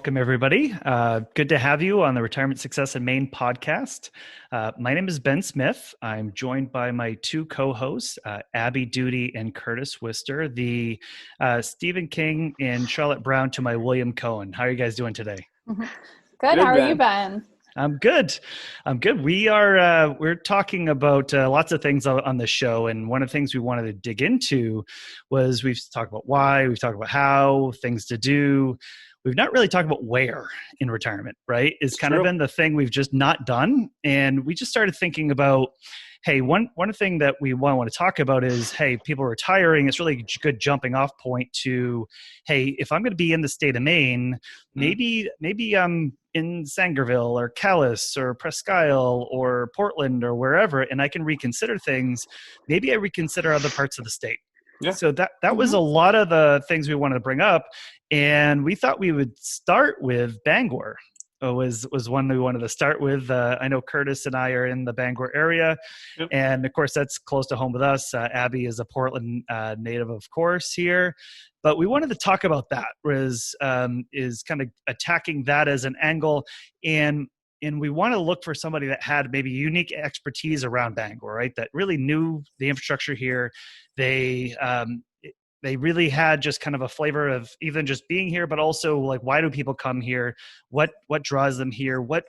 welcome everybody. Good to have you on the Retirement Success in Maine podcast. My name is Ben Smith. I'm joined by my two co-hosts, Abby Duty and Curtis Wister, the Stephen King and Charlotte Brown to my William Cohen. How are you guys doing today? Good. How are you, Ben? I'm good. We're talking about lots of things on the show. And one of the things we wanted to dig into was we've talked about why, we've talked about how, things to do. We've not really talked about where in retirement, right? It's kind of been the thing we've just not done. And we just started thinking about, hey, one thing that we want to talk about is, hey, people retiring, it's really a good jumping off point to, hey, if I'm going to be in the state of Maine, maybe I'm in Sangerville or Calais or Presque Isle or Portland or wherever, and I can reconsider things. Maybe I reconsider other parts of the state. Yeah. So that was a lot of the things we wanted to bring up. And we thought we would start with Bangor. Was one we wanted to start with. I know Curtis and I are in the Bangor area. Yep. And of course, that's close to home with us. Abby is a Portland native, of course, here. But we wanted to talk about that, is kind of attacking that as an angle. And we want to look for somebody that had maybe unique expertise around Bangor, right? That really knew the infrastructure here. They really had just kind of a flavor of even just being here, but also like, why do people come here? What draws them here? What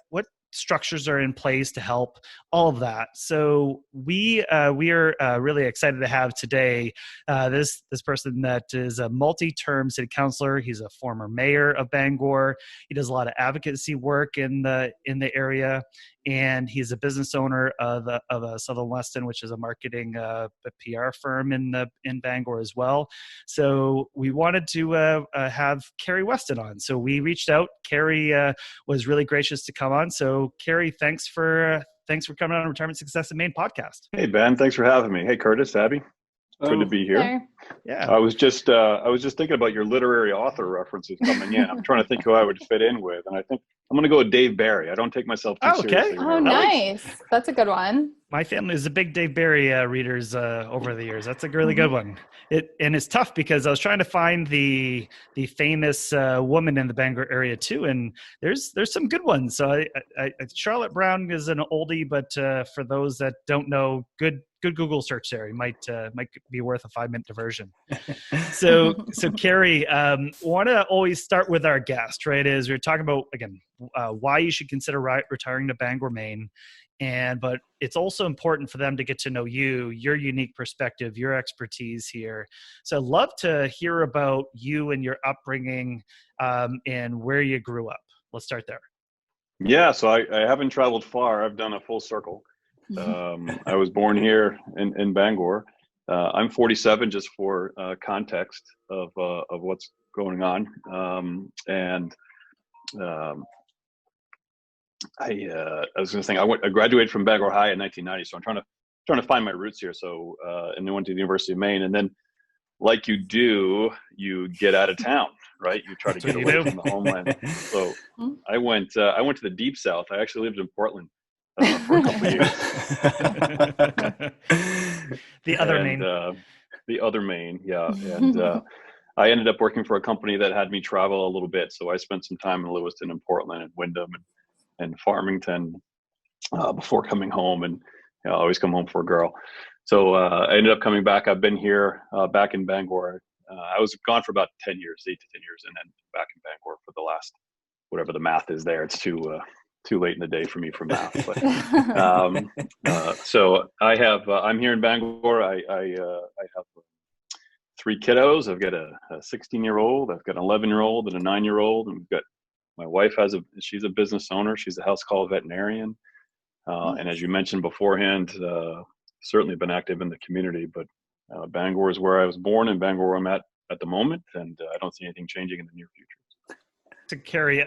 structures are in place to help all of that? So we are really excited to have today this person that is a multi-term city councilor. He's a former mayor of Bangor. He does a lot of advocacy work in the area, and he's a business owner of Sutherland Weston, which is a marketing PR firm in Bangor as well. So we wanted to have Cary Weston on. So we reached out. Cary was really gracious to come on. So Cary, thanks for coming on Retirement Success in Maine podcast. Hey Ben, thanks for having me. Hey Curtis, Abby, good to be here. There. Yeah, I was just thinking about your literary author references coming in. I'm trying to think who I would fit in with, and I think I'm going to go with Dave Barry. I don't take myself too seriously. Oh, nice. That's a good one. My family is a big Dave Barry readers over the years. That's a really good one. And it's tough because I was trying to find the famous woman in the Bangor area too, and there's some good ones. So Charlotte Brown is an oldie, but for those that don't know, good Google search there. You might be worth a 5-minute diversion. So Cary, want to always start with our guest, right? Is we're talking about again why you should consider retiring to Bangor, Maine. But it's also important for them to get to know you, your unique perspective, your expertise here. So I'd love to hear about you and your upbringing and where you grew up. Let's start there. Yeah, so I haven't traveled far. I've done a full circle. I was born here in Bangor. I'm 47, just for context of what's going on. I was going to say I graduated from Bangor High in 1990, so I'm trying to find my roots here. So and then went to the University of Maine, and then like you do, you get out of town, right? You try to get away from the homeland. So I went to the deep south. I actually lived in Portland for a couple of years. The other Maine. The other Maine, yeah. And I ended up working for a company that had me travel a little bit. So I spent some time in Lewiston and Portland and Windham and Farmington before coming home, and I always come home for a girl. So I ended up coming back. I've been here back in Bangor. I was gone for about 8 to 10 years, and then back in Bangor for the last, whatever the math is there. It's too late in the day for me for math. But so I have. I'm here in Bangor. I have 3 kiddos. I've got a 16-year-old. I've got an 11-year-old and a 9-year-old, and we've got. My wife she's a business owner. She's a house call veterinarian. And as you mentioned beforehand, certainly been active in the community, but Bangor is where I was born and Bangor where I'm at the moment. And I don't see anything changing in the near future. To Cary,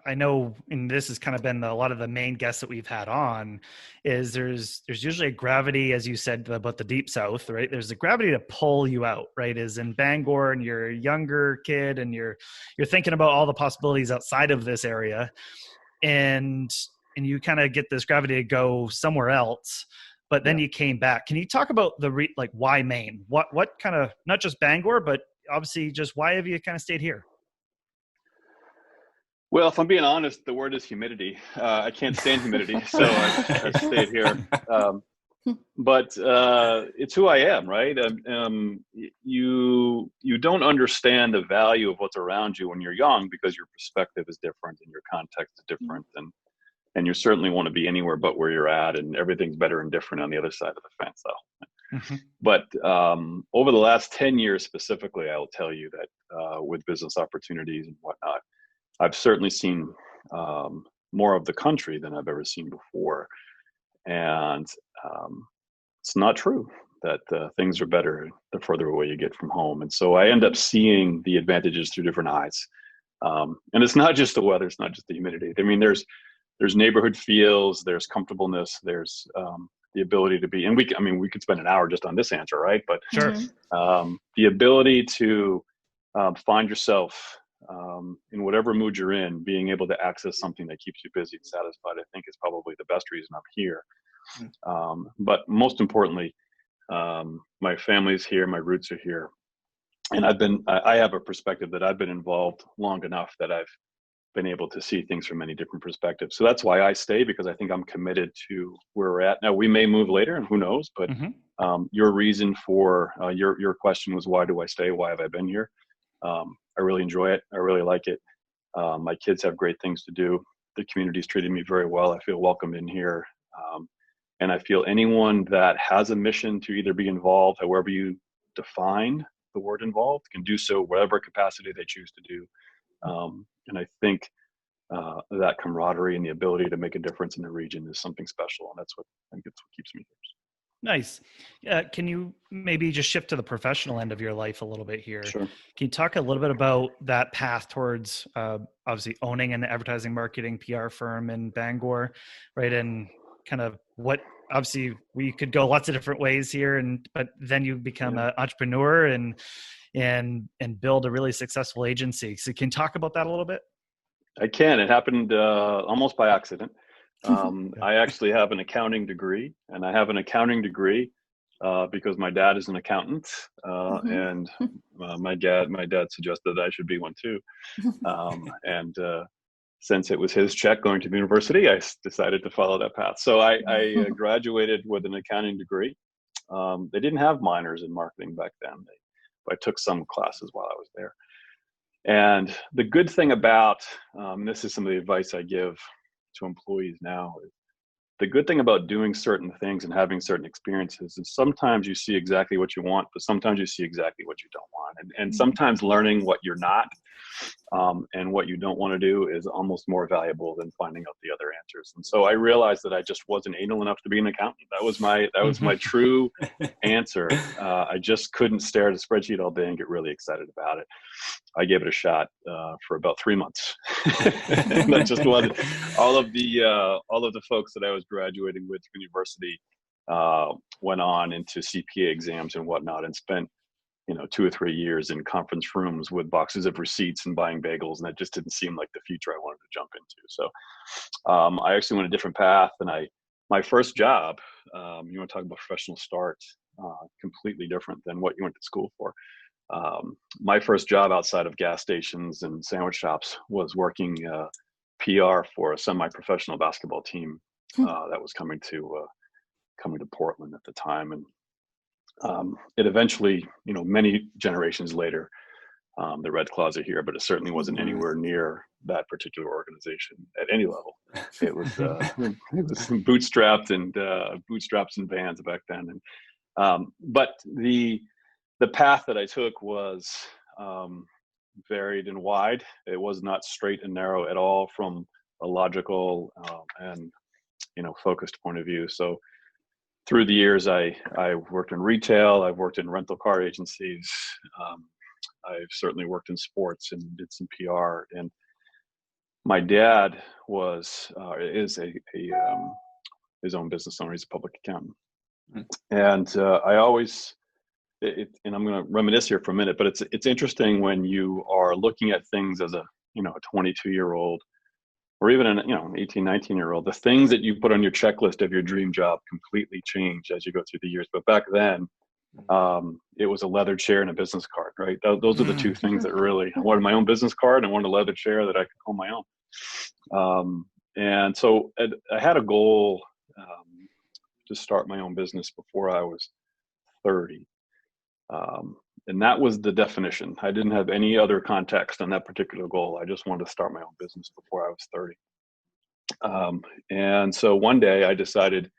I know, and this has kind of been a lot of the main guests that we've had on, is there's usually a gravity, as you said, about the deep south, right? There's a gravity to pull you out, right? Is in Bangor and you're a younger kid and you're thinking about all the possibilities outside of this area, and you kind of get this gravity to go somewhere else. But then you came back. Can you talk about why Maine? What kind of, not just Bangor, but obviously just why have you kind of stayed here? Well, if I'm being honest, the word is humidity. I can't stand humidity, so I've stayed here. But it's who I am, right? You don't understand the value of what's around you when you're young because your perspective is different and your context is different, and you certainly want to be anywhere but where you're at, and everything's better and different on the other side of the fence, though. Mm-hmm. But over the last 10 years specifically, I will tell you that with business opportunities and whatnot, I've certainly seen more of the country than I've ever seen before. And it's not true that things are better the further away you get from home. And so I end up seeing the advantages through different eyes. And it's not just the weather, it's not just the humidity. I mean, there's neighborhood feels, there's comfortableness, there's the ability to be, and we could spend an hour just on this answer, right? But sure. The ability to find yourself in whatever mood you're in, being able to access something that keeps you busy and satisfied, I think is probably the best reason I'm here. But most importantly, my family's here, my roots are here. And I have a perspective that I've been involved long enough that I've been able to see things from many different perspectives. So that's why I stay, because I think I'm committed to where we're at. Now, we may move later, and who knows, but your reason for your question was, why do I stay? Why have I been here? I really enjoy it. I really like it. My kids have great things to do. The community's treated me very well. I feel welcomed in here. And I feel anyone that has a mission to either be involved, however you define the word involved, can do so whatever capacity they choose to do. And I think that camaraderie and the ability to make a difference in the region is something special. And that's what I think it's what keeps me here. Nice. Can you maybe just shift to the professional end of your life a little bit here? Sure. Can you talk a little bit about that path towards obviously owning an advertising marketing PR firm in Bangor, right? And kind of what, obviously we could go lots of different ways here, but then you become an entrepreneur and build a really successful agency. So can you talk about that a little bit? I can. It happened almost by accident. I actually have an accounting degree, and I have an accounting degree because my dad is an accountant, and my dad suggested that I should be one too. And since it was his check going to the university, I decided to follow that path. So I graduated with an accounting degree. They didn't have minors in marketing back then. I took some classes while I was there. And the good thing about, this is some of the advice I give to employees now, is the good thing about doing certain things and having certain experiences is sometimes you see exactly what you want, but sometimes you see exactly what you don't want. And sometimes learning what you're not and what you don't want to do is almost more valuable than finding out the other answers. And so I realized that I just wasn't anal enough to be an accountant. That was my true answer. I just couldn't stare at a spreadsheet all day and get really excited about it. I gave it a shot for about 3 months. And that just wasn't. All of the folks that I was graduating with from university went on into CPA exams and whatnot, and spent 2 or 3 years in conference rooms with boxes of receipts and buying bagels, and that just didn't seem like the future I wanted to jump into. So I actually went a different path, and my first job, you want to talk about professional start, completely different than what you went to school for. My first job outside of gas stations and sandwich shops was working PR for a semi-professional basketball team that was coming to Portland at the time, and it eventually, many generations later, the Red Claws are here, but it certainly wasn't anywhere near that particular organization at any level. It was bootstrapped and bootstraps and vans back then. And but the path that I took was varied and wide. It was not straight and narrow at all from a logical and focused point of view. So through the years, I worked in retail. I've worked in rental car agencies. I've certainly worked in sports and did some PR. And my dad is his own business owner. He's a public accountant. And I always, and I'm going to reminisce here for a minute, but it's interesting when you are looking at things as a 22-year-old. Or even an 18, 19-year-old, the things that you put on your checklist of your dream job completely change as you go through the years. But back then, it was a leather chair and a business card, right? Those are the two things that really, I wanted my own business card and I wanted a leather chair that I could call my own. And so I had a goal to start my own business before I was 30. And that was the definition. I didn't have any other context on that particular goal. I just wanted to start my own business before I was 30. And so one day I decided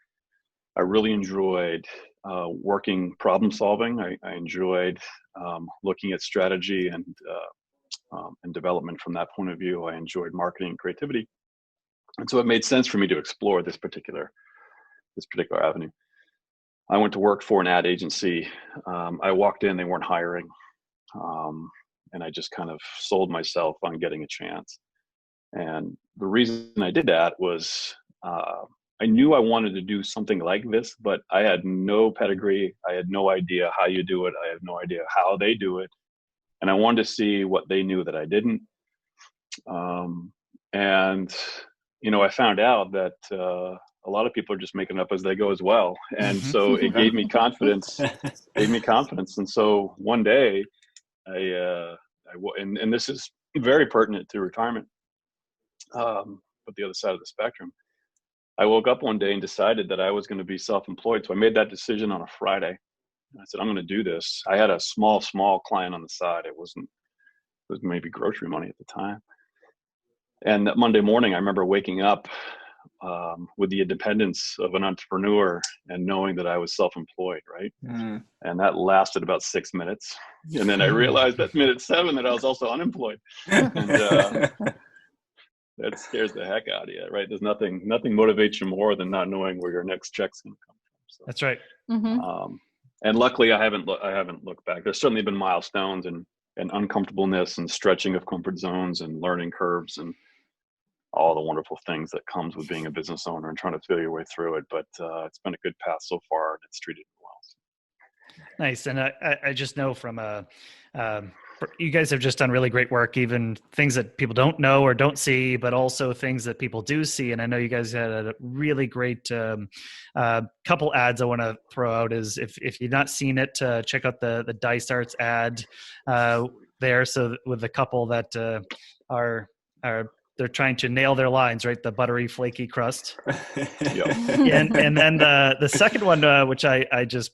I really enjoyed working problem solving. I enjoyed looking at strategy and development from that point of view. I enjoyed marketing and creativity. And so it made sense for me to explore this particular avenue. I went to work for an ad agency. I walked in, they weren't hiring. And I just kind of sold myself on getting a chance. And the reason I did that was I knew I wanted to do something like this, but I had no pedigree. I had no idea how you do it. I had no idea how they do it. And I wanted to see what they knew that I didn't. And, I found out that a lot of people are just making it up as they go as well. And so it gave me confidence, And so one day and this is very pertinent to retirement, but the other side of the spectrum. I woke up one day and decided that I was going to be self-employed. So I made that decision on a Friday. I said, I'm going to do this. I had a small client on the side. It was maybe grocery money at the time. And that Monday morning, I remember waking up with the independence of an entrepreneur and knowing that I was self-employed, right? Mm. And that lasted about 6 minutes. And then I realized at minute 7 that I was also unemployed. And that scares the heck out of you, right? There's nothing motivates you more than not knowing where your next check's going to come from. So, that's right. Mm-hmm. And luckily, I haven't looked back. There's certainly been milestones and uncomfortableness and stretching of comfort zones and learning curves and all the wonderful things that comes with being a business owner and trying to feel your way through it. But it's been a good path so far, and it's treated me well. Nice. And I just know from you guys have just done really great work, even things that people don't know or don't see, but also things that people do see. And I know you guys had a really great couple ads I want to throw out. Is if you've not seen it, check out the Dice Arts ad there. So with the couple that are they're trying to nail their lines, right? The buttery, flaky crust. Yep. And then the second one, which I just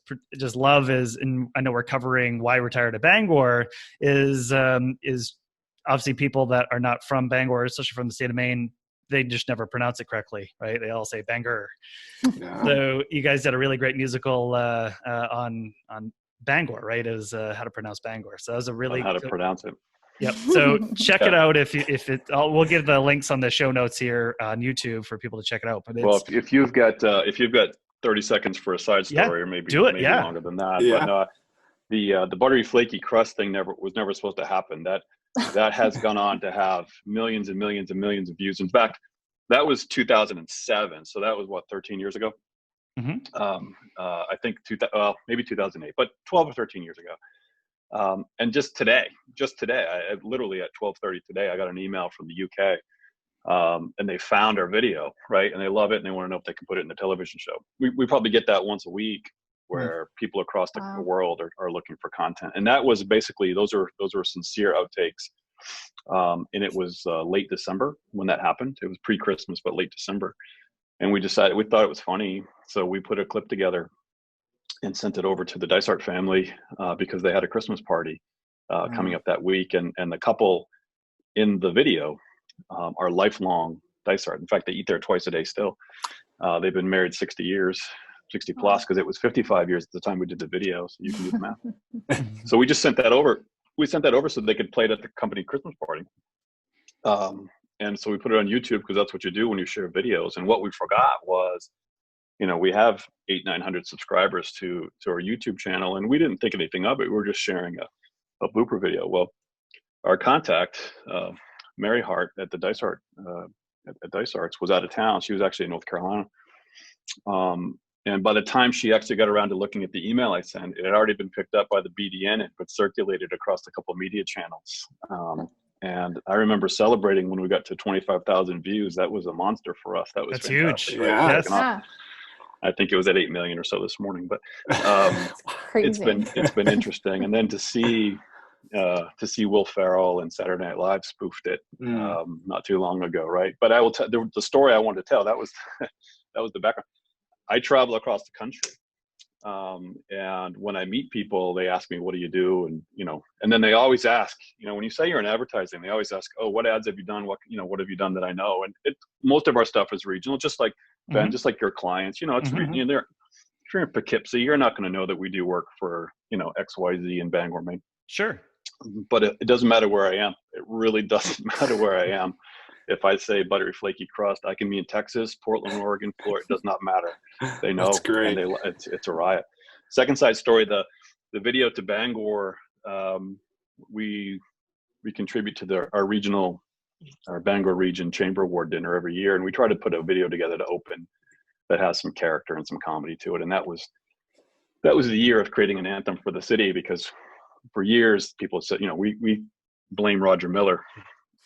love is, and I know we're covering why retire to Bangor, is obviously people that are not from Bangor, especially from the state of Maine, they just never pronounce it correctly, right? They all say Bangor. Yeah. So you guys did a really great musical on Bangor, right? Is how to pronounce Bangor. So that was a really how to pronounce it. Yep. So check it out we'll give the links on the show notes here on YouTube for people to check it out. But if you've got 30 seconds for a side story, or maybe longer than that. Yeah. But the buttery flaky crust thing was never supposed to happen. That has gone on to have millions and millions and millions of views. In fact, that was 2007. So that was 13 years ago. Mm-hmm. I think maybe 2008, but 12 or 13 years ago. And just today, I literally at 12:30 today, I got an email from the UK, and they found our video, right? And they love it, and they want to know if they can put it in a television show. We probably get that once a week, where people across the world are looking for content. And that was basically those are sincere outtakes. And it was late December when that happened. It was pre-Christmas, but late December. And we thought it was funny, so we put a clip together and sent it over to the Dice Art family because they had a Christmas party coming up that week. And the couple in the video are lifelong Dice Art. In fact, they eat there twice a day still. They've been married 60 plus, because it was 55 years at the time we did the video. So you can do the math. So we just sent that over. We sent that over so they could play it at the company Christmas party. And so we put it on YouTube because that's what you do when you share videos. And what we forgot was, we have 800-900 subscribers to our YouTube channel, and we didn't think anything of it. We were just sharing a blooper video. Well, our contact, Mary Hart at the Dice Art, at Dice Arts, was out of town. She was actually in North Carolina. And by the time she actually got around to looking at the email I sent, it had already been picked up by the BDN, but circulated across a couple of media channels. And I remember celebrating when we got to 25,000 views. That was a monster for us. That's huge. Right? Yeah. I think it was at 8 million or so this morning, but it's been interesting. And then to see to see Will Ferrell and Saturday Night Live spoofed it not too long ago, right? But I will tell the story I wanted to tell. That was that was the background. I travel across the country, and when I meet people, they ask me, "What do you do?" And then they always ask, when you say you're in advertising, they always ask, "Oh, what ads have you done? What have you done that I know?" And most of our stuff is regional, just like Ben, just like your clients. It's if you're in Poughkeepsie, you're not going to know that we do work for XYZ in Bangor, Maine. Sure. But it doesn't matter where I am. It really doesn't matter where I am. If I say buttery flaky crust, I can be in Texas, Portland, Oregon, Florida. It does not matter. They know. That's great. And it's a riot. Second side story: the video to Bangor. We contribute to our Bangor region chamber award dinner every year, and we try to put a video together to open that has some character and some comedy to it. And that was the year of creating an anthem for the city, because for years people said, we blame Roger Miller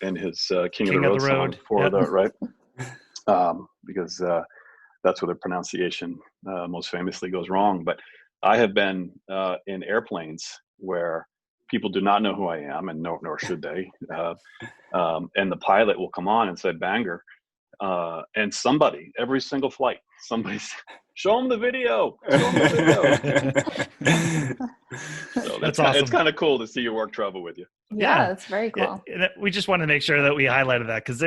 and his King of the Road song for the right, because that's where the pronunciation most famously goes wrong. But I have been in airplanes where people do not know who I am, and nor should they. And the pilot will come on and say Bangor, and every single flight, somebody's show them the video. So that's awesome. It's kind of cool to see your work travel with you. Yeah, it's very cool. We just want to make sure that we highlighted that, because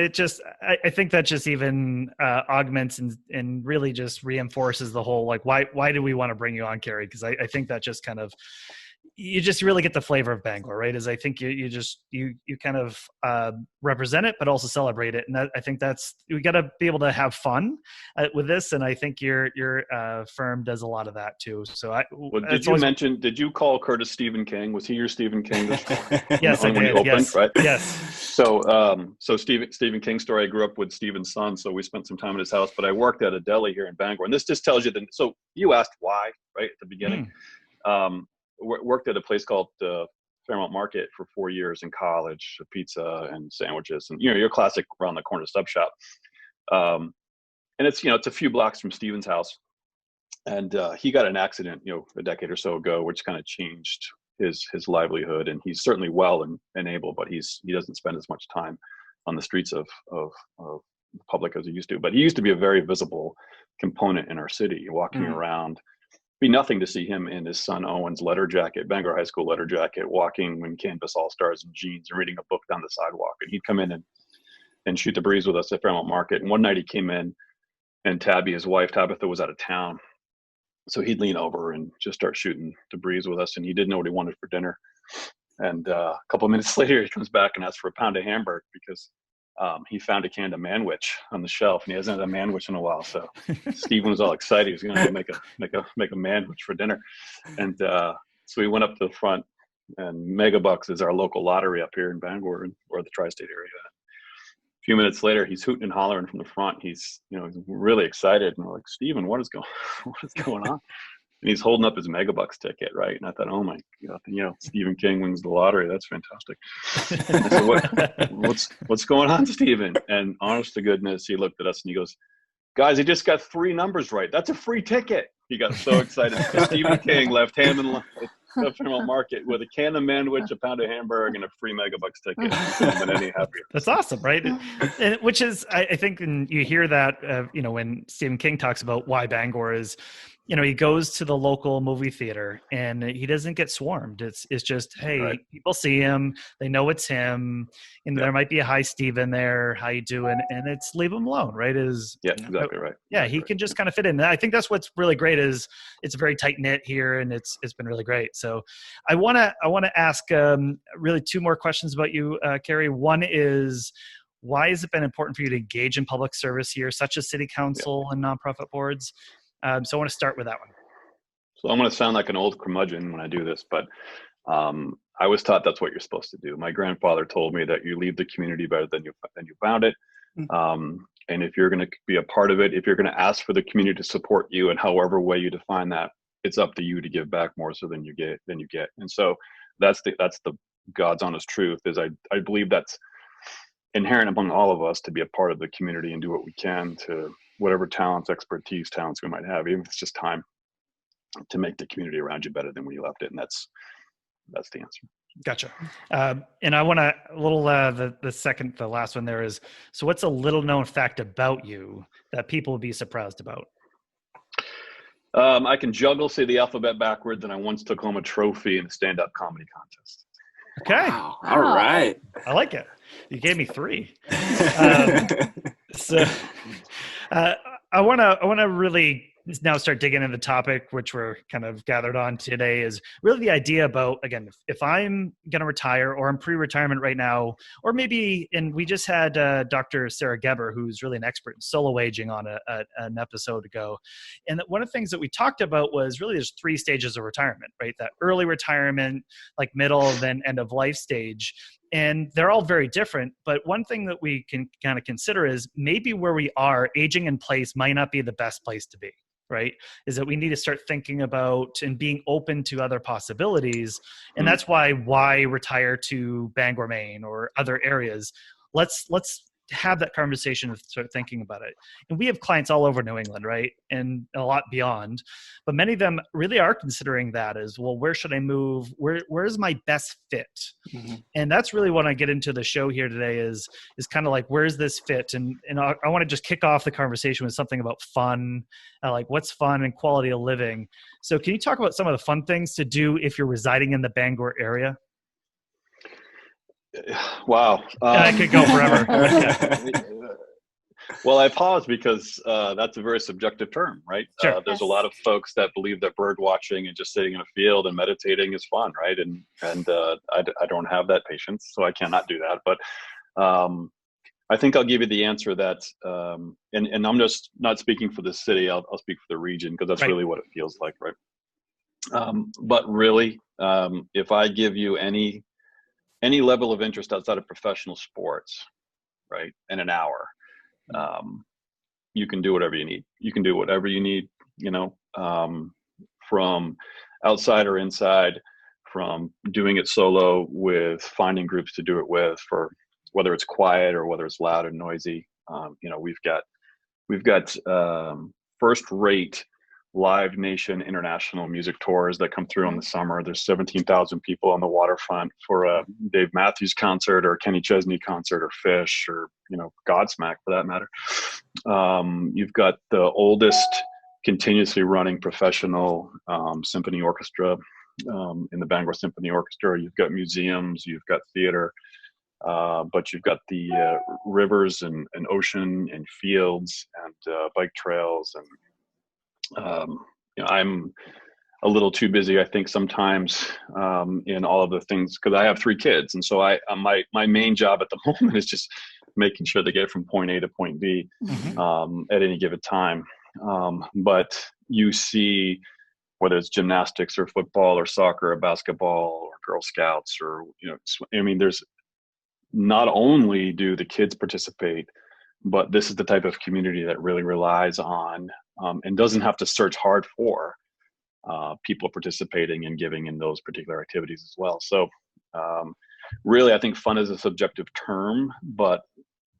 I think that just even augments and really just reinforces the whole, like, why do we want to bring you on, Cary? Because I think that just kind of, you just really get the flavor of Bangor, right? Is I think you kind of represent it, but also celebrate it. And I think we got to be able to have fun with this. And I think your firm does a lot of that too. So did you call Curtis Stephen King? Was he your Stephen King? Yes, I did. Yes. Right? Yes. So Stephen King story, I grew up with Stephen's son, so we spent some time at his house, but I worked at a deli here in Bangor. And this just tells you so you asked why, right, at the beginning. Worked at a place called Fairmont Market for 4 years in college, pizza and sandwiches, and your classic around the corner sub shop. And it's a few blocks from Stephen's house, and he got an accident a decade or so ago, which kind of changed his livelihood. And he's certainly well and able, but he doesn't spend as much time on the streets of the public as he used to. But he used to be a very visible component in our city, walking around. Be nothing to see him in his son Owen's letter jacket, Bangor High School letter jacket, walking in Canvas All-Stars and jeans and reading a book down the sidewalk. And he'd come in and shoot the breeze with us at Fairmont Market. And one night he came in, and Tabby, his wife, Tabitha, was out of town. So he'd lean over and just start shooting the breeze with us. And he didn't know what he wanted for dinner. And a couple of minutes later, he comes back and asks for a pound of hamburger, because he found a can of manwich on the shelf, and he hasn't had a manwich in a while. So Stephen was all excited. He was going to make a manwich for dinner. And so we went up to the front, and Megabucks is our local lottery up here in Bangor or the tri-state area. A few minutes later, he's hooting and hollering from the front. He's really excited, and we're like, Stephen, what is going on? And he's holding up his Megabucks ticket, right? And I thought, oh my God, Stephen King wins the lottery. That's fantastic. I said, what's going on, Stephen? And honest to goodness, he looked at us and he goes, guys, he just got 3 numbers right. That's a free ticket. He got so excited. Stephen King left hand in the Fairmont Market with a can of manwich, a pound of hamburger, and a free Megabucks ticket. Couldn't been any happier. That's awesome, right? And which is, I think, and you hear that, when Stephen King talks about why Bangor is, he goes to the local movie theater and he doesn't get swarmed. It's just, hey, right. People see him, they know it's him, and there might be a hi Stephen there, how you doing? And it's leave him alone, right? Exactly right. Yeah, he can just kind of fit in. And I think that's what's really great is it's very tight knit here, and it's been really great. So I want to ask really 2 more questions about you, Cary. One is, why has it been important for you to engage in public service here, such as city council and nonprofit boards? So I want to start with that one. So I'm going to sound like an old curmudgeon when I do this, but I was taught that's what you're supposed to do. My grandfather told me that you leave the community better than you found it. And if you're going to be a part of it, if you're going to ask for the community to support you in however way you define that, it's up to you to give back more so than you get. And so that's the God's honest truth, is I believe that's inherent among all of us, to be a part of the community and do what we can to whatever talents we might have, even if it's just time, to make the community around you better than when you left it. And that's the answer. Gotcha. And I want to the last one there is, so what's a little known fact about you that people would be surprised about? I can juggle, say the alphabet backwards, and I once took home a trophy in a stand-up comedy contest. Okay. Wow. All right. I like it. You gave me 3. So I want to really now start digging into the topic, which we're kind of gathered on today, is really the idea about, again, if I'm going to retire or I'm pre-retirement right now, or maybe, and we just had Dr. Sarah Geber, who's really an expert in solo aging on an episode ago. And one of the things that we talked about was really there's 3 stages of retirement, right? That early retirement, like middle, then end of life stage. And they're all very different. But one thing that we can kind of consider is maybe where we are, aging in place might not be the best place to be, right? Is that we need to start thinking about and being open to other possibilities. And that's why retire to Bangor, Maine or other areas. Let's have that conversation and start thinking about it. And we have clients all over New England, right? And a lot beyond. But many of them really are considering that as, well, where should I move? Where's my best fit? Mm-hmm. And that's really what I get into the show here today is kind of like, where's this fit? And I want to just kick off the conversation with something about fun, like what's fun and quality of living. So can you talk about some of the fun things to do if you're residing in the Bangor area? Wow. I could go forever. Well, I pause because that's a very subjective term, right? Sure. There's a lot of folks that believe that bird watching and just sitting in a field and meditating is fun, right? And I don't have that patience, so I cannot do that. But I think I'll give you the answer that, and I'm just not speaking for the city. I'll speak for the region because that's really what it feels like, right? But really, if I give you any level of interest outside of professional sports, right, in an hour, you can do whatever you need. You can do whatever you need, from outside or inside, from doing it solo with finding groups to do it with, for whether it's quiet or whether it's loud and noisy. We've got first-rate Live Nation international music tours that come through in the summer. There's 17,000 people on the waterfront for a Dave Matthews concert or a Kenny Chesney concert or Fish or, Godsmack for that matter. You've got the oldest continuously running professional symphony orchestra in the Bangor Symphony Orchestra. You've got museums, you've got theater, but you've got the rivers and ocean and fields and bike trails and I'm a little too busy, I think, sometimes in all of the things because I have 3 kids, and so my main job at the moment is just making sure they get from point A to point B at any given time. But you see, whether it's gymnastics or football or soccer or basketball or Girl Scouts or there's not only do the kids participate, but this is the type of community that really relies on and doesn't have to search hard for people participating and giving in those particular activities as well. So really, I think fun is a subjective term, but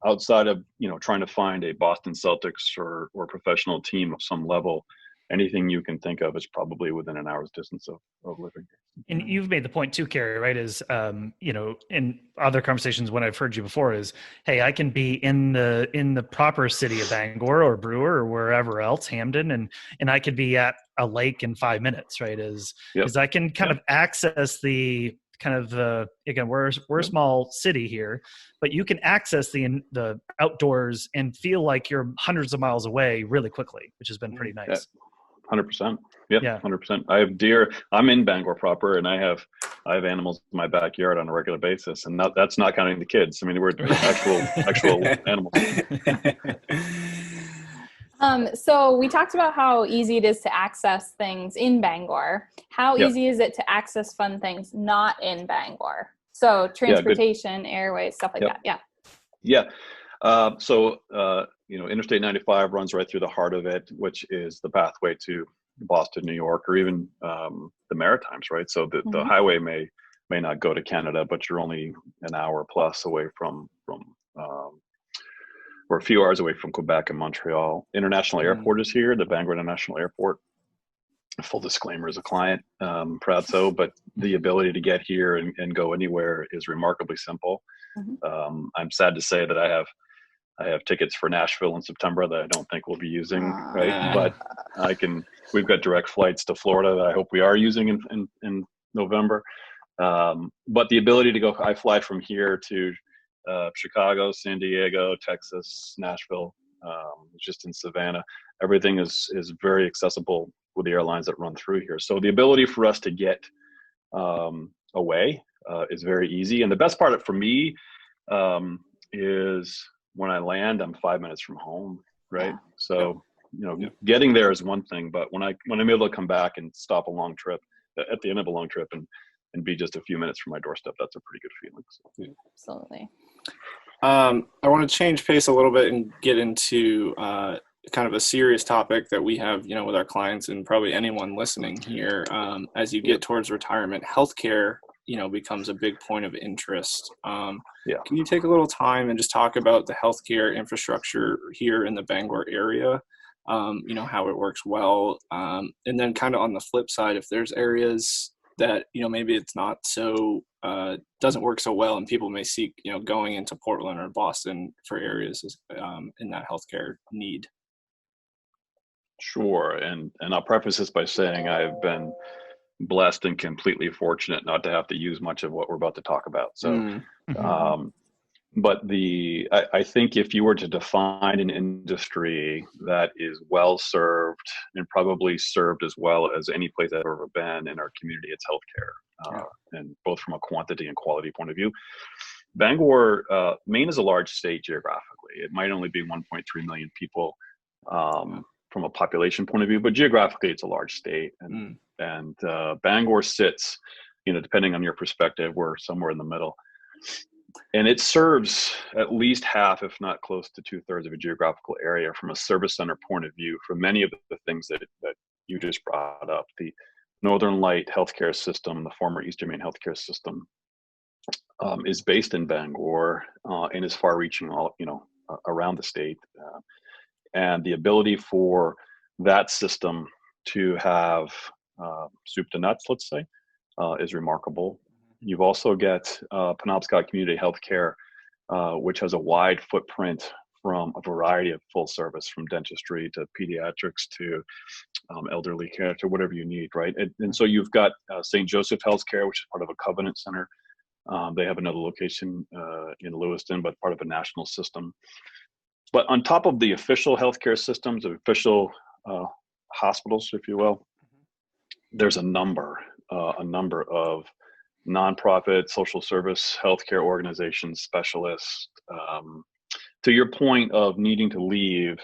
outside of, trying to find a Boston Celtics or professional team of some level, anything you can think of is probably within an hour's distance of living. And you've made the point too, Cary, right? Is, in other conversations when I've heard you before is, hey, I can be in the proper city of Bangor or Brewer or wherever else, Hamden, and I could be at a lake in 5 minutes, right? Is I can kind of access the kind of again, we're a small city here, but you can access the outdoors and feel like you're hundreds of miles away really quickly, which has been pretty nice. Yeah. 100%. Yeah, 100%. I have deer. I'm in Bangor proper, and I have animals in my backyard on a regular basis, and that's not counting the kids. I mean, we're actual animals. So we talked about how easy it is to access things in Bangor. How easy is it to access fun things not in Bangor? So transportation, airways, stuff like that. Yeah. So Interstate 95 runs right through the heart of it, which is the pathway to Boston, New York, or even the Maritimes, right? So the highway may not go to Canada, but you're only an hour plus away from or a few hours away from Quebec and Montreal. International Airport is here, the Bangor International Airport. full disclaimer as a client, proud so, but the ability to get here and go anywhere is remarkably simple. I'm sad to say that I have tickets for Nashville in September that I don't think we'll be using, right? But we've got direct flights to Florida that I hope we are using in November. But the ability to go, I fly from here to Chicago, San Diego, Texas, Nashville, just in Savannah. Everything is very accessible with the airlines that run through here. So the ability for us to get away is very easy. And the best part for me is when I land, I'm 5 minutes from home, right? So, getting there is one thing, but when I'm able to come back and stop a long trip, at the end of a long trip and be just a few minutes from my doorstep, that's a pretty good feeling. So. Absolutely. I want to change pace a little bit and get into kind of a serious topic that we have, with our clients and probably anyone listening here. As you get towards retirement, healthcare, becomes a big point of interest. Can you take a little time and just talk about the healthcare infrastructure here in the Bangor area? How it works well. And then kind of on the flip side, if there's areas that, maybe it's not so, doesn't work so well and people may seek, going into Portland or Boston for areas in that healthcare need. Sure. And I'll preface this by saying I've been blessed and completely fortunate not to have to use much of what we're about to talk about. So, but I think if you were to define an industry that is well served and probably served as well as any place I've ever been in our community, it's healthcare, and both from a quantity and quality point of view. Bangor, Maine is a large state geographically. It might only be 1.3 million people from a population point of view, but geographically it's a large state. And Bangor sits, depending on your perspective, we're somewhere in the middle. And it serves at least half, if not close to 2/3 of a geographical area from a service center point of view for many of the things that you just brought up. The Northern Light healthcare system, the former Eastern Maine healthcare system, is based in Bangor and is far-reaching all around the state. And the ability for that system to have soup to nuts, let's say, is remarkable. You've also got Penobscot Community Healthcare, which has a wide footprint from a variety of full service, from dentistry to pediatrics to elderly care to whatever you need, right? And so you've got St. Joseph Healthcare, which is part of a Covenant Center. They have another location in Lewiston, but part of a national system. But on top of the official healthcare systems, official hospitals, if you will, there's a number of nonprofit social service healthcare organizations, specialists. To your point of needing to leave,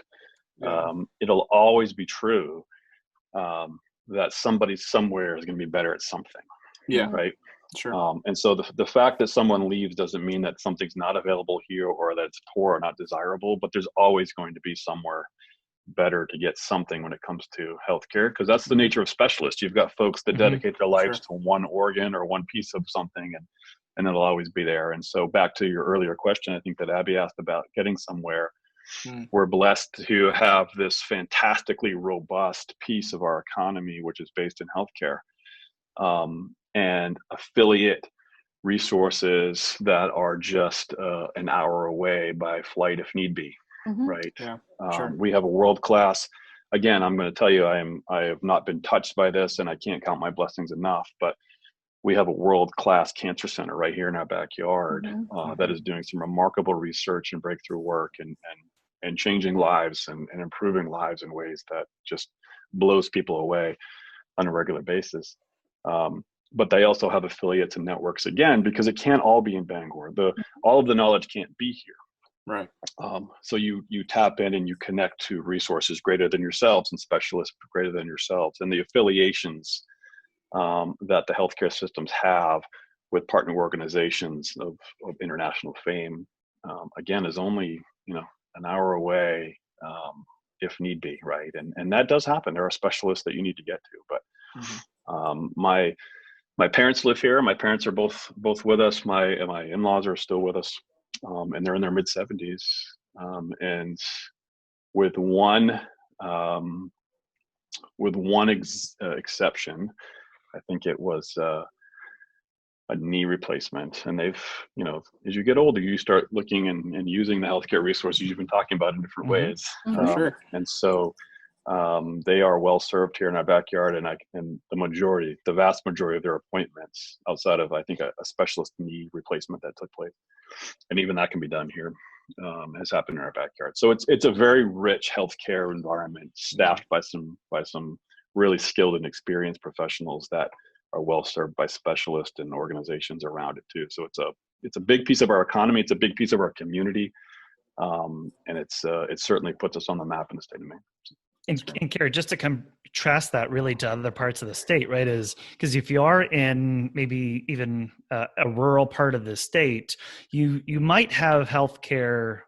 it'll always be true that somebody somewhere is going to be better at something. Yeah. Right. Sure. And so the fact that someone leaves doesn't mean that something's not available here or that it's poor or not desirable, but there's always going to be somewhere better to get something when it comes to healthcare, because that's the nature of specialists. You've got folks that dedicate their lives to one organ or one piece of something, and it'll always be there. And so back to your earlier question, I think that Abby asked about getting somewhere. We're blessed to have this fantastically robust piece of our economy, which is based in healthcare, and affiliate resources that are just an hour away by flight if need be. Right. Yeah. We have a world-class, again, I'm going to tell you, I have not been touched by this and I can't count my blessings enough, but we have a world-class cancer center right here in our backyard that is doing some remarkable research and breakthrough work and changing lives and improving lives in ways that just blows people away on a regular basis. But they also have affiliates and networks, again, because it can't all be in Bangor. All of the knowledge can't be here. Right. So you tap in and you connect to resources greater than yourselves and specialists greater than yourselves, and the affiliations that the healthcare systems have with partner organizations of international fame, again, is only an hour away if need be, right? And that does happen. There are specialists that you need to get to, but my parents live here. My parents are both with us. My in-laws are still with us. And they're in their mid-70s, and with one with one exception. I think it was a knee replacement. And they've, as you get older, you start looking and using the healthcare resources you've been talking about in different ways. Sure. And so they are well served here in our backyard, and the vast majority of their appointments, outside of I think a specialist knee replacement that took place, and even that can be done here, has happened in our backyard. So it's a very rich healthcare environment, staffed by some really skilled and experienced professionals that are well served by specialists and organizations around it too. So it's a big piece of our economy. It's a big piece of our community, and it certainly puts us on the map in the state of Maine. And Cary, just to contrast that really to other parts of the state, right, is because if you are in maybe even a rural part of the state, you might have healthcare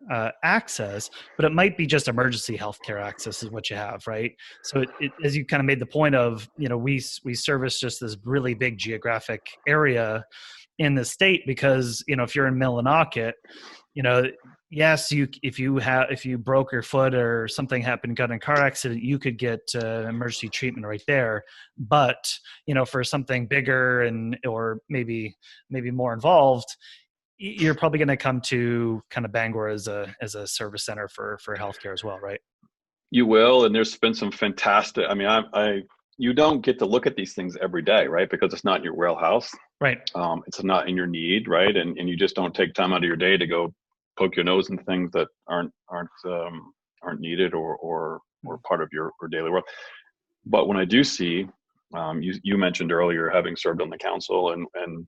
access, but it might be just emergency healthcare access is what you have, right? So as you kind of made the point of, we service just this really big geographic area in the state because, if you're in Millinocket, yes, if you broke your foot or something happened, got in a car accident, you could get emergency treatment right there. But for something bigger or maybe more involved, you're probably going to come to kind of Bangor as a service center for healthcare as well, right? You will, and there's been some fantastic. I mean, you don't get to look at these things every day, right? Because it's not in your wheelhouse, right? It's not in your need, right? And you just don't take time out of your day to go poke your nose in things that aren't needed or part of your daily world. But when I do see, you mentioned earlier having served on the council, and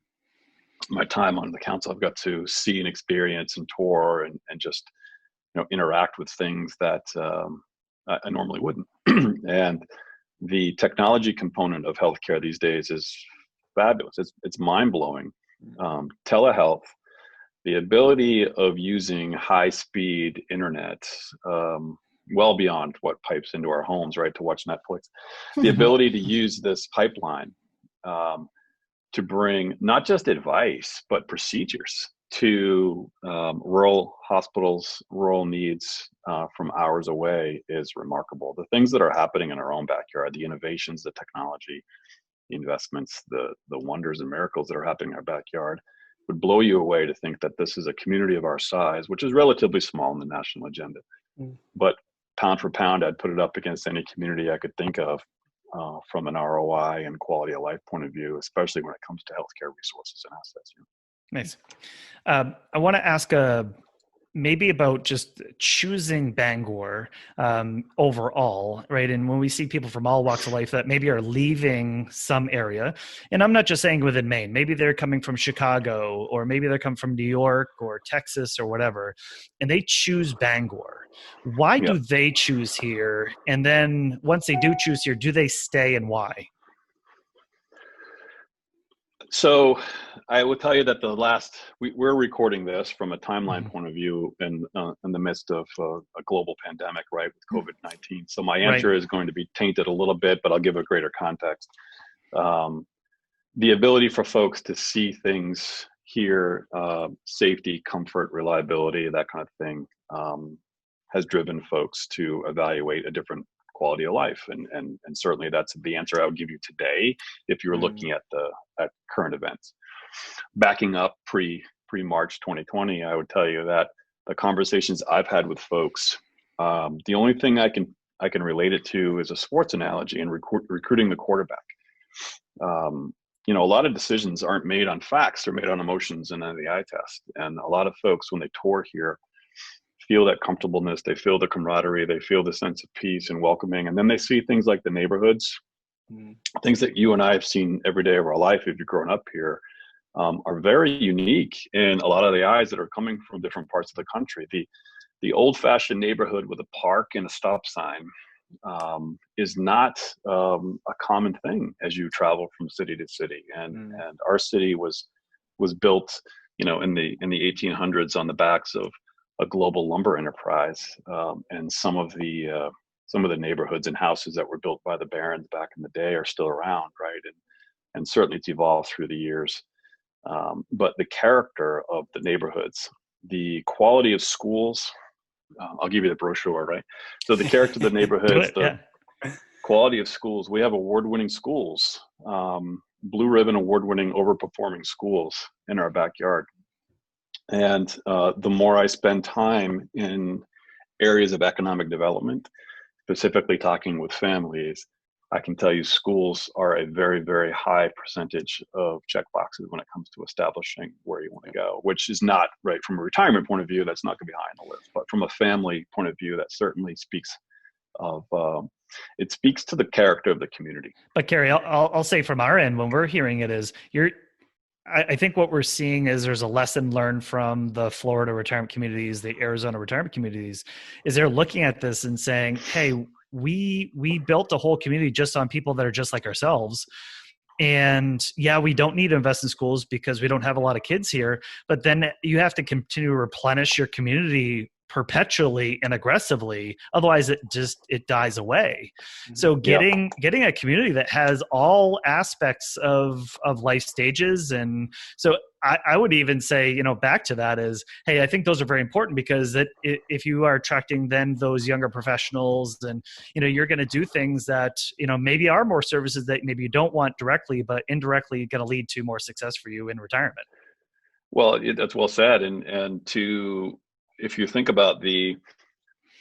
my time on the council, I've got to see and experience and tour and just interact with things that I normally wouldn't. And the technology component of healthcare these days is fabulous. It's mind-blowing. Telehealth, the ability of using high-speed internet, well beyond what pipes into our homes, right, to watch Netflix. The ability to use this pipeline to bring not just advice, but procedures to rural hospitals, rural needs from hours away is remarkable. The things that are happening in our own backyard, the innovations, the technology, the investments, the wonders and miracles that are happening in our backyard would blow you away to think that this is a community of our size, which is relatively small in the national agenda. But pound for pound, I'd put it up against any community I could think of from an ROI and quality of life point of view, especially when it comes to healthcare resources and assets. Nice. I want to ask maybe about just choosing Bangor overall, right? And when we see people from all walks of life that maybe are leaving some area, and I'm not just saying within Maine, maybe they're coming from Chicago, or maybe they're coming from New York or Texas or whatever, and they choose Bangor. Why do they choose here? And then once they do choose here, do they stay, and why? So I will tell you that we're recording this from a timeline point of view in the midst of a global pandemic, right, with COVID-19. So my answer is going to be tainted a little bit, but I'll give a greater context. The ability for folks to see things here, safety, comfort, reliability, that kind of thing, has driven folks to evaluate a different quality of life, and certainly that's the answer I would give you today if you're looking at current events. Backing up pre-March 2020, I would tell you that the conversations I've had with folks, the only thing I can relate it to is a sports analogy and recruiting the quarterback. A lot of decisions aren't made on facts; they're made on emotions and on the eye test. And a lot of folks, when they tour here, feel that comfortableness, they feel the camaraderie, they feel the sense of peace and welcoming. And then they see things like the neighborhoods, things that you and I have seen every day of our life if you've grown up here, are very unique in a lot of the eyes that are coming from different parts of the country. The old-fashioned neighborhood with a park and a stop sign is not a common thing as you travel from city to city. And our city was built, in the 1800s on the backs of a global lumber enterprise, and some of the neighborhoods and houses that were built by the barons back in the day are still around, right? And certainly it's evolved through the years. But the character of the neighborhoods, the quality of schools, I'll give you the brochure, right? So the character of the neighborhoods, Quality of schools. We have award-winning schools, blue ribbon award-winning, overperforming schools in our backyard. And the more I spend time in areas of economic development, specifically talking with families, I can tell you schools are a very, very high percentage of checkboxes when it comes to establishing where you want to go, which is not right from a retirement point of view. That's not going to be high on the list, but from a family point of view, that certainly speaks of, it speaks to the character of the community. But Cary, I'll say from our end, when we're hearing it is I think what we're seeing is there's a lesson learned from the Florida retirement communities, the Arizona retirement communities, is they're looking at this and saying, hey, we built a whole community just on people that are just like ourselves. And yeah, we don't need to invest in schools because we don't have a lot of kids here, but then you have to continue to replenish your community perpetually and aggressively. Otherwise it dies away. So getting a community that has all aspects of life stages. And so I would even say, back to that is, hey, I think those are very important because if you are attracting then those younger professionals, then, you're going to do things that, maybe are more services that maybe you don't want directly, but indirectly going to lead to more success for you in retirement. Well, that's well said. If you think about the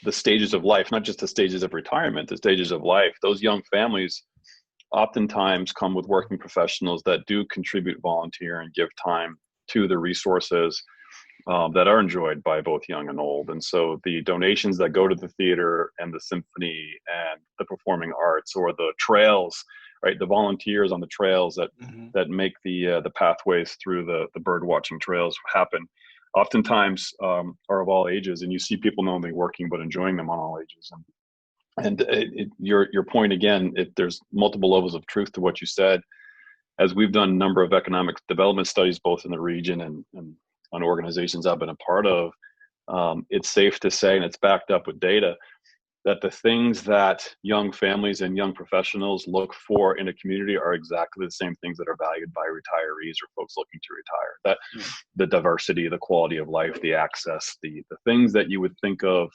stages of life, not just the stages of retirement, the stages of life, those young families oftentimes come with working professionals that do contribute, volunteer, and give time to the resources that are enjoyed by both young and old. And so the donations that go to the theater and the symphony and the performing arts, or the trails, right, the volunteers on the trails that make the pathways through the bird watching trails happen, oftentimes are of all ages, and you see people not only working but enjoying them on all ages. And your point again, there's multiple levels of truth to what you said. As we've done a number of economic development studies, both in the region and on organizations I've been a part of, it's safe to say, and it's backed up with data, that the things that young families and young professionals look for in a community are exactly the same things that are valued by retirees or folks looking to retire. The diversity, the quality of life, the access, the things that you would think of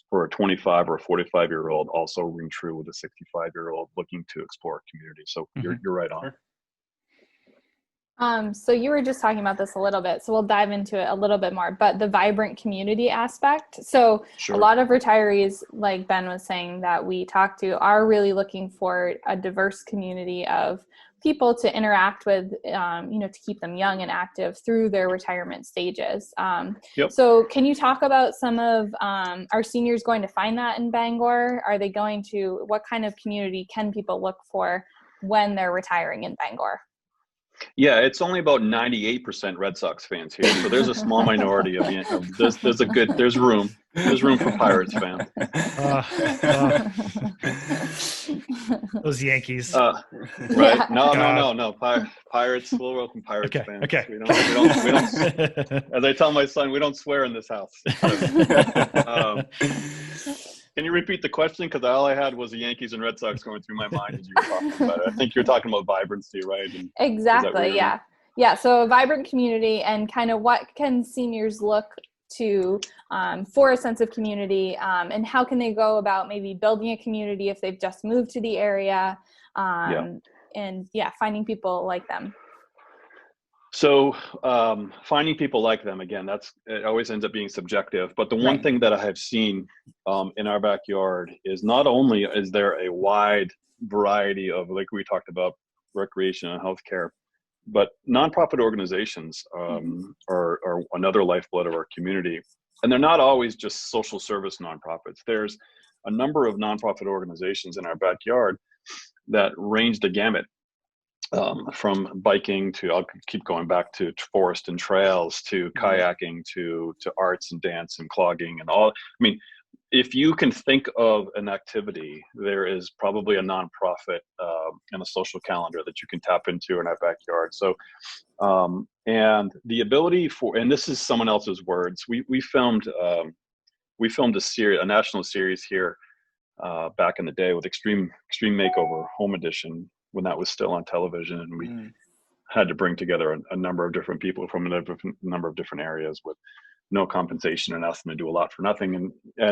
for a 25 or a 45-year-old also ring true with a 65-year-old looking to explore a community. So you're right on. So you were just talking about this a little bit, so we'll dive into it a little bit more, but the vibrant community aspect. So a lot of retirees, like Ben was saying, that we talk to are really looking for a diverse community of people to interact with, to keep them young and active through their retirement stages. So can you talk about some of, are seniors going to find that in Bangor? Are they going to, what kind of community can people look for when they're retiring in Bangor? Yeah, it's only about 98% Red Sox fans here, so there's a small minority of there's room for Pirates fans. Those Yankees, right? Yeah. No. Pirates. We'll welcome Pirates fans. Okay. We don't. As I tell my son, we don't swear in this house. Can you repeat the question? Because all I had was the Yankees and Red Sox going through my mind as you were talking about it. I think you're talking about vibrancy, right? Exactly, yeah. Yeah, so a vibrant community, and kind of what can seniors look to for a sense of community, and how can they go about maybe building a community if they've just moved to the area, and finding people like them. So finding people like them, again, it always ends up being subjective. But the one thing that I have seen in our backyard is not only is there a wide variety of, like we talked about, recreation and healthcare, but nonprofit organizations are another lifeblood of our community. And they're not always just social service nonprofits. There's a number of nonprofit organizations in our backyard that range the gamut. From biking to, I'll keep going back to forest and trails, to kayaking, to arts and dance and clogging and all. I mean, if you can think of an activity, there is probably a nonprofit and a social calendar that you can tap into in our backyard. So, and the ability for, and this is someone else's words, we filmed a national series here back in the day with Extreme Makeover Home Edition, when that was still on television, and we had to bring together a number of different people from a number of different areas with no compensation and ask them to do a lot for nothing. I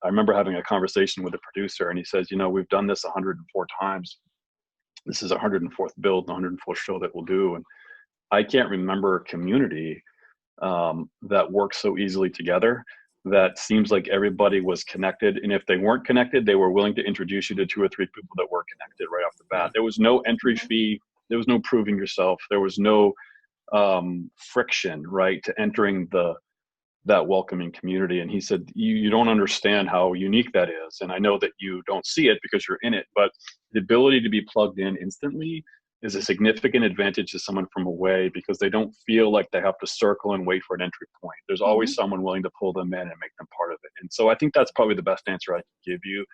remember having a conversation with the producer, and he says, we've done this 104 times. This is 104th build, the 104th show that we'll do. And I can't remember a community that works so easily together, that seems like everybody was connected. And if they weren't connected, they were willing to introduce you to 2 or 3 people that were connected right off the bat. There was no entry fee. There was no proving yourself. There was no friction, right, to entering that welcoming community. And he said, you don't understand how unique that is. And I know that you don't see it because you're in it, but the ability to be plugged in instantly is a significant advantage to someone from away, because they don't feel like they have to circle and wait for an entry point. There's always someone willing to pull them in and make them part of it. And so I think that's probably the best answer I can give you,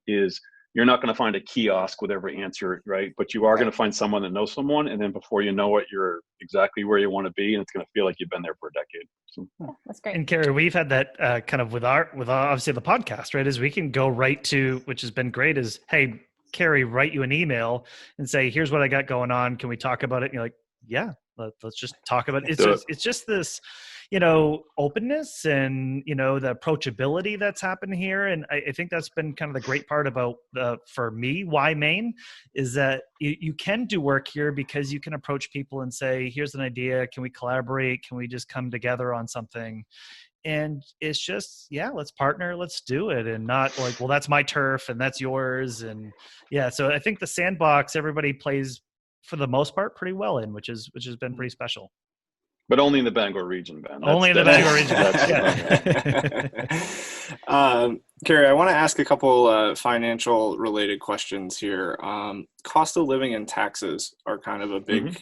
is you're not going to find a kiosk with every answer, right? But you are going to find someone that knows someone, and then before you know it, you're exactly where you want to be, and it's going to feel like you've been there for a decade. So, that's great. And Cary, we've had that kind of with obviously the podcast, right? Is we can go right to, which has been great, is, hey, Cary, write you an email and say, here's what I got going on. Can we talk about it? And you're like, yeah, let's just talk about it. It's just this, openness and, the approachability that's happened here. And I think that's been kind of the great part about, for me, why Maine, is that you can do work here because you can approach people and say, here's an idea. Can we collaborate? Can we just come together on something? And it's just, let's partner, let's do it. And not like, well, that's my turf and that's yours. And so I think the sandbox, everybody plays for the most part pretty well in, which has been pretty special. But only in the Bangor region, Ben. Only in the Bangor region. Cary, I want to ask a couple financial related questions here. Cost of living and taxes are kind of a big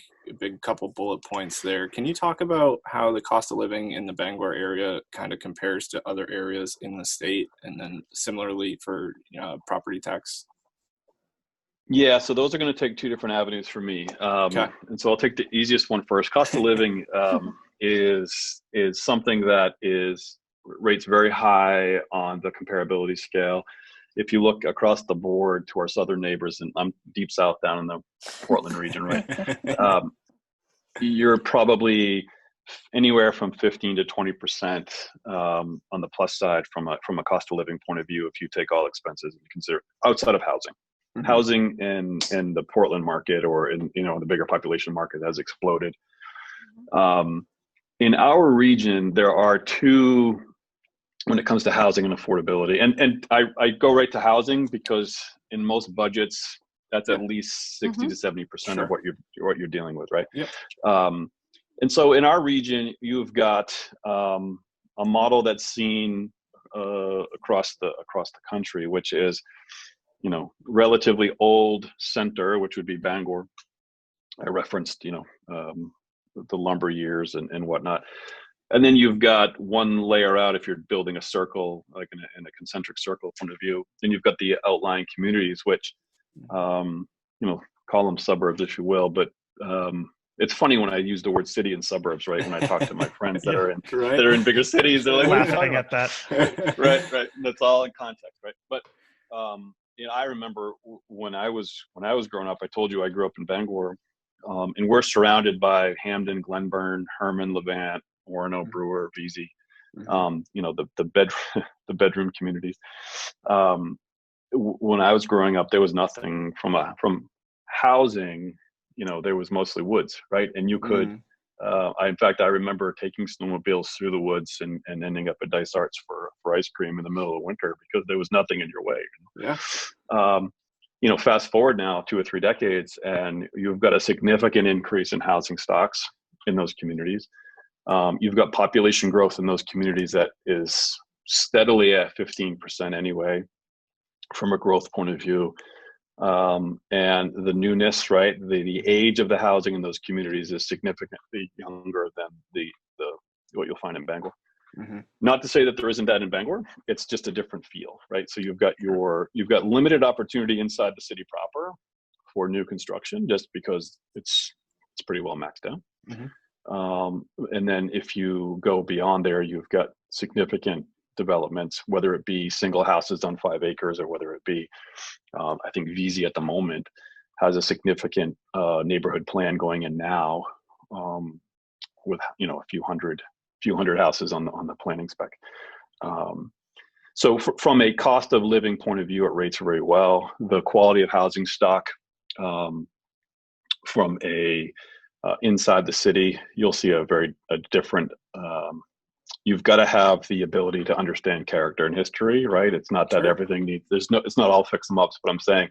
couple bullet points there. Can you talk about how the cost of living in the Bangor area kind of compares to other areas in the state, and then similarly for property tax? Yeah, so those are going to take 2 different avenues for me. And so I'll take the easiest one first. Cost of living is something that rates very high on the comparability scale. If you look across the board to our southern neighbors, and I'm deep south down in the Portland region, right? You're probably anywhere from 15 to 20% on the plus side from a cost of living point of view, if you take all expenses and consider outside of housing. Housing in the Portland market, or in the bigger population market, has exploded. In our region, there are 2 when it comes to housing and affordability, and I go right to housing because in most budgets that's at least 60 to 70% of what you're dealing with, right? Yep. And so in our region, you've got a model that's seen across the country, which is relatively old center, which would be Bangor. I referenced, the lumber years and whatnot. And then you've got one layer out, if you're building a circle, like in a concentric circle point of view, then you've got the outlying communities, which, call them suburbs if you will. But it's funny when I use the word city and suburbs, right? When I talk to my friends that are in bigger cities, they're like, laughing at that. right. That's all in context, right? But, I remember when I was growing up, I told you I grew up in Bangor, and we're surrounded by Hamden, Glenburn, Herman, Levant, Orono, Brewer, Vesey, the bedroom communities. When I was growing up, there was nothing from housing. There was mostly woods, right? And you could, in fact, I remember taking snowmobiles through the woods and ending up at Dice Arts for ice cream in the middle of winter because there was nothing in your way. Yeah. Fast forward now 2 or 3 decades, and you've got a significant increase in housing stocks in those communities. You've got population growth in those communities that is steadily at 15% anyway, from a growth point of view. And the newness, right? The age of the housing in those communities is significantly younger than the what you'll find in Bangor. Not to say that there isn't that in Bangor. It's just a different feel, right? So you've got limited opportunity inside the city proper for new construction, just because it's pretty well maxed out. And then if you go beyond there, you've got significant developments, whether it be single houses on 5 acres or whether it be, I think Vesey at the moment has a significant neighborhood plan going in now with, a few hundred few hundred houses on the planning spec. So from a cost of living point of view, it rates very well. The quality of housing stock, from a inside the city, you'll see a different. You've got to have the ability to understand character and history, right? It's not that everything needs. It's not all fix 'em ups. But I'm saying,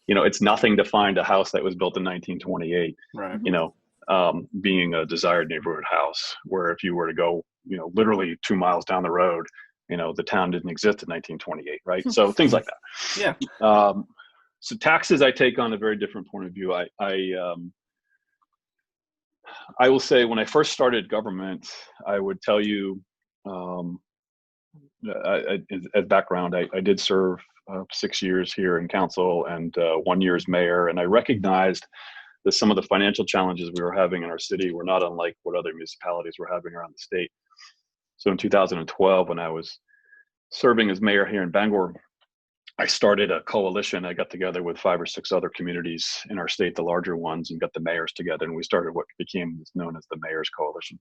it's nothing to find a house that was built in 1928. Right. Being a desired neighborhood house, where if you were to go, literally 2 miles down the road, the town didn't exist in 1928, right? So things like that. Yeah. So taxes, I take on a very different point of view. I will say, when I first started government, I would tell you, as background, I did serve 6 years here in council and 1 year as mayor, and I recognized that some of the financial challenges we were having in our city were not unlike what other municipalities were having around the state. So in 2012, when I was serving as mayor here in Bangor, I started a coalition. I got together with 5 or 6 other communities in our state, the larger ones, and got the mayors together, and we started what became known as the Mayor's Coalition,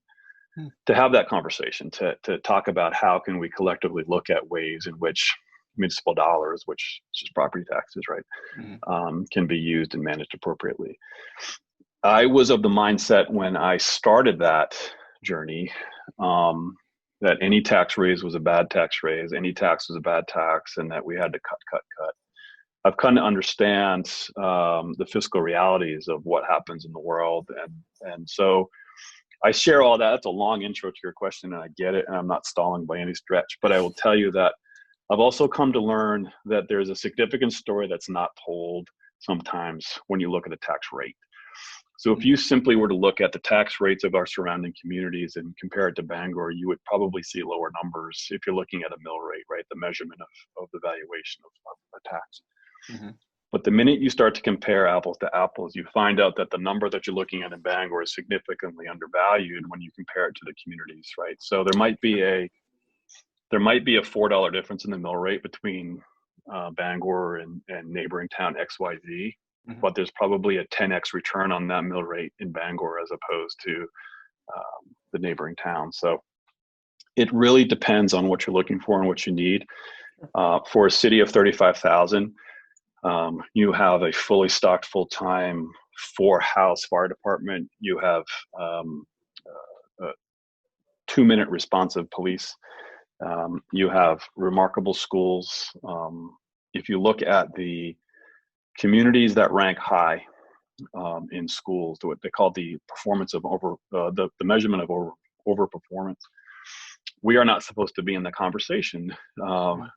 to have that conversation, to talk about how can we collectively look at ways in which municipal dollars, which is just property taxes, right, can be used and managed appropriately. I was of the mindset when I started that journey, that any tax raise was a bad tax raise, any tax was a bad tax, and that we had to cut. I've come to understand the fiscal realities of what happens in the world, and so I share all that. That's a long intro to your question, and I get it, and I'm not stalling by any stretch, but I will tell you that I've also come to learn that there's a significant story that's not told sometimes when you look at the tax rate. So if you simply were to look at the tax rates of our surrounding communities and compare it to Bangor, you would probably see lower numbers if you're looking at a mill rate, right? The measurement of the valuation of a tax. Mm-hmm. But the minute you start to compare apples to apples, you find out that the number that you're looking at in Bangor is significantly undervalued when you compare it to the communities, right? So there might be a $4 difference in the mill rate between Bangor and neighboring town XYZ. But there's probably a 10x return on that mill rate in Bangor as opposed to the neighboring town. So it really depends on what you're looking for and what you need. For a city of 35,000, you have a fully stocked full-time 4-house fire department. You have 2-minute responsive police. You have remarkable schools. If you look at the communities that rank high in schools, what they call the performance of the measurement of over performance, we are not supposed to be in the conversation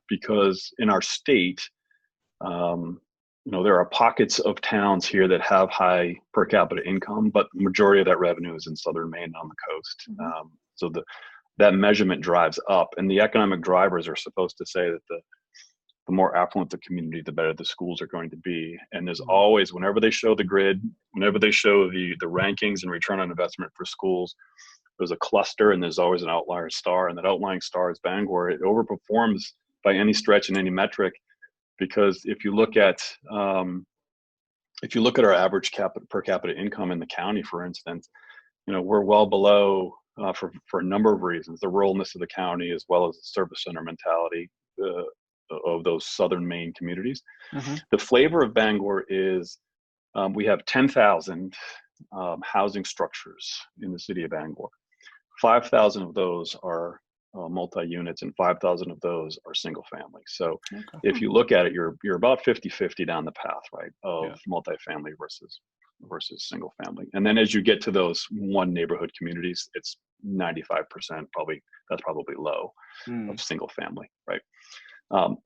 because in our state, there are pockets of towns here that have high per capita income, but the majority of that revenue is in southern Maine on the coast. So that measurement drives up, and the economic drivers are supposed to say that the more affluent the community, the better the schools are going to be. And there's always, whenever they show the grid, whenever they show the rankings and return on investment for schools, there's a cluster and there's always an outlier star, and that outlying star is Bangor. It overperforms by any stretch in any metric, because if you look at our average per capita income in the county, for instance, we're well below for a number of reasons, the ruralness of the county, as well as the service center mentality of those southern Maine communities. The flavor of Bangor is we have 10,000 housing structures in the city of Bangor. 5,000 of those are multi-units, and 5,000 of those are single family. So if you look at it, you're about 50-50 down the path, right, of multifamily versus single family. And then as you get to those one neighborhood communities, it's 95% that's probably low of single family, right?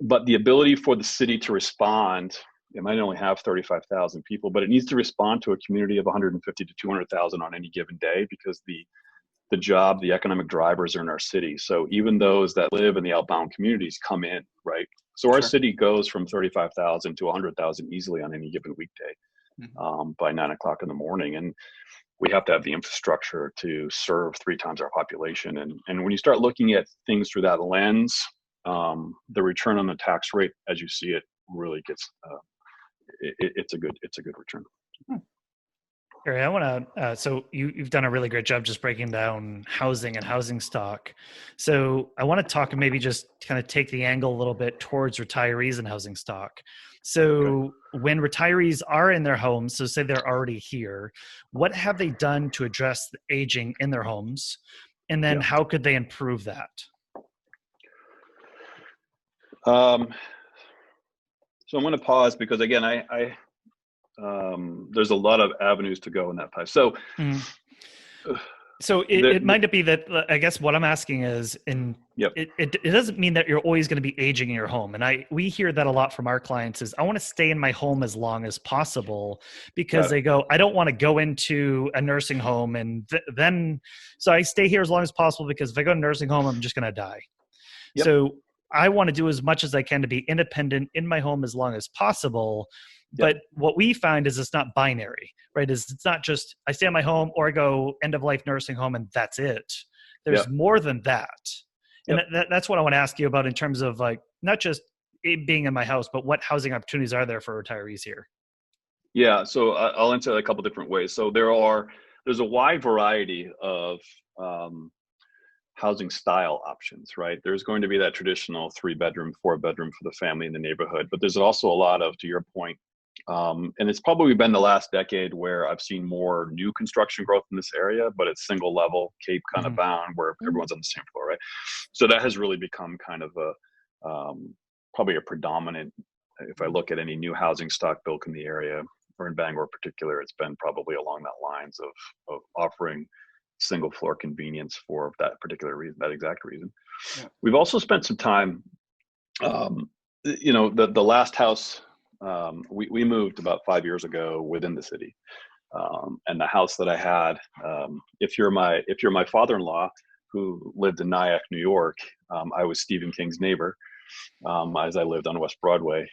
But the ability for the city to respond, it might only have 35,000 people, but it needs to respond to a community of 150 to 200,000 on any given day, because the economic drivers are in our city. So even those that live in the outbound communities come in, right? So our city goes from 35,000 to 100,000 easily on any given weekday by 9 o'clock in the morning. And we have to have the infrastructure to serve 3 times our population. And when you start looking at things through that lens, the return on the tax rate, as you see it, really gets it's a good return. Barry, I want to. So you've done a really great job just breaking down housing and housing stock. So I want to talk and maybe just kind of take the angle a little bit towards retirees and housing stock. So when retirees are in their homes, so say they're already here, what have they done to address the aging in their homes, and then how could they improve that? So I'm going to pause because again, there's a lot of avenues to go in that pipe. So, so it might be that, I guess what I'm asking is, it doesn't mean that you're always going to be aging in your home. And we hear that a lot from our clients is, I want to stay in my home as long as possible, because they go, I don't want to go into a nursing home. And so I stay here as long as possible, because if I go to a nursing home, I'm just going to die. So I want to do as much as I can to be independent in my home as long as possible. But what we find is it's not binary, right? It's not just I stay in my home or I go end of life nursing home and that's it. There's more than that. And that's what I want to ask you about in terms of like, not just it being in my house, but what housing opportunities are there for retirees here? Yeah, so I'll answer a couple different ways. So there's a wide variety of housing style options, right? There's going to be that traditional 3-bedroom, 4-bedroom for the family in the neighborhood, but there's also a lot of, to your point, and it's probably been the last decade where I've seen more new construction growth in this area, but it's single level, Cape kind of bound, where everyone's on the same floor, right? So that has really become kind of probably a predominant, if I look at any new housing stock built in the area, or in Bangor in particular, it's been probably along that lines of offering single floor convenience for that particular reason, that exact reason. We've also spent some time, the last house, we moved about 5 years ago within the city. And the house that I had, if you're my father-in-law who lived in Nyack, New York, I was Stephen King's neighbor, as I lived on West Broadway.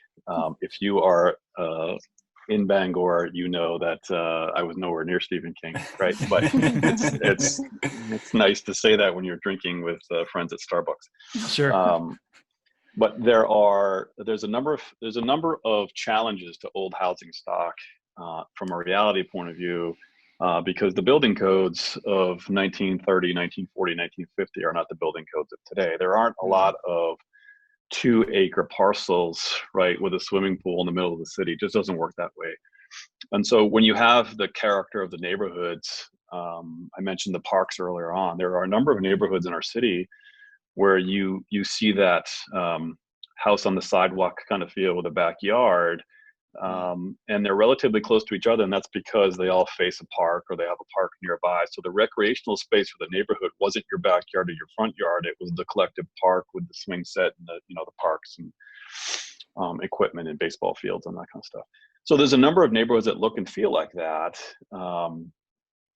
If you are in Bangor, you know that I was nowhere near Stephen King, right? But it's nice to say that when you're drinking with friends at Starbucks. Sure. But there's a number of challenges to old housing stock from a reality point of view, because the building codes of 1930, 1940, 1950 are not the building codes of today. There aren't a lot of 2-acre parcels, right, with a swimming pool in the middle of the city. It just doesn't work that way. And so when you have the character of the neighborhoods, I mentioned the parks earlier on, there are a number of neighborhoods in our city where you see that house on the sidewalk kind of feel with a backyard, and they're relatively close to each other, and that's because they all face a park or they have a park nearby. So the recreational space for the neighborhood wasn't your backyard or your front yard; it was the collective park with the swing set and the parks and equipment and baseball fields and that kind of stuff. So there's a number of neighborhoods that look and feel like that.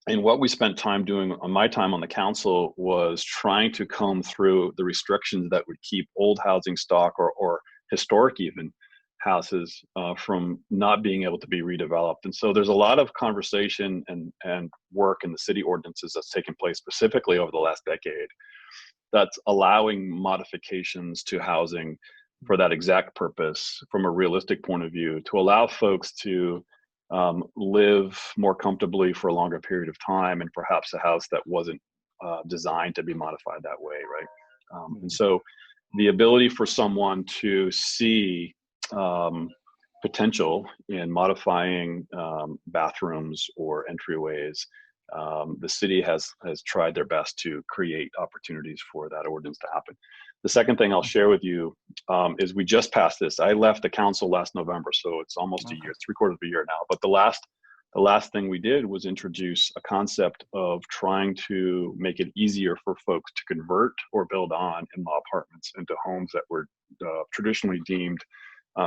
And what we spent time doing on my time on the council was trying to comb through the restrictions that would keep old housing stock or historic even houses from not being able to be redeveloped. And so there's a lot of conversation and work in the city ordinances that's taken place specifically over the last decade that's allowing modifications to housing for that exact purpose from a realistic point of view, to allow folks to live more comfortably for a longer period of time, and perhaps a house that wasn't designed to be modified that way, right? And so the ability for someone to see potential in modifying bathrooms or entryways, the city has tried their best to create opportunities for that ordinance to happen. The second thing I'll share with you is we just passed this. I left the council last November, so it's almost a year, 3/4 of a year now. But the last thing we did was introduce a concept of trying to make it easier for folks to convert or build on in-law apartments into homes that were traditionally deemed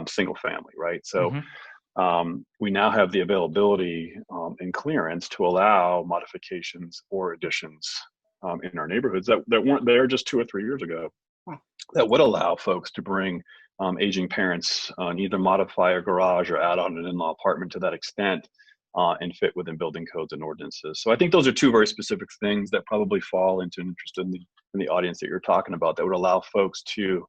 single family, right? So we now have the availability and clearance to allow modifications or additions in our neighborhoods that weren't there just 2 or 3 years ago, that would allow folks to bring aging parents and either modify a garage or add on an in-law apartment to that extent and fit within building codes and ordinances. So I think those are 2 very specific things that probably fall into an interest in the audience that you're talking about, that would allow folks to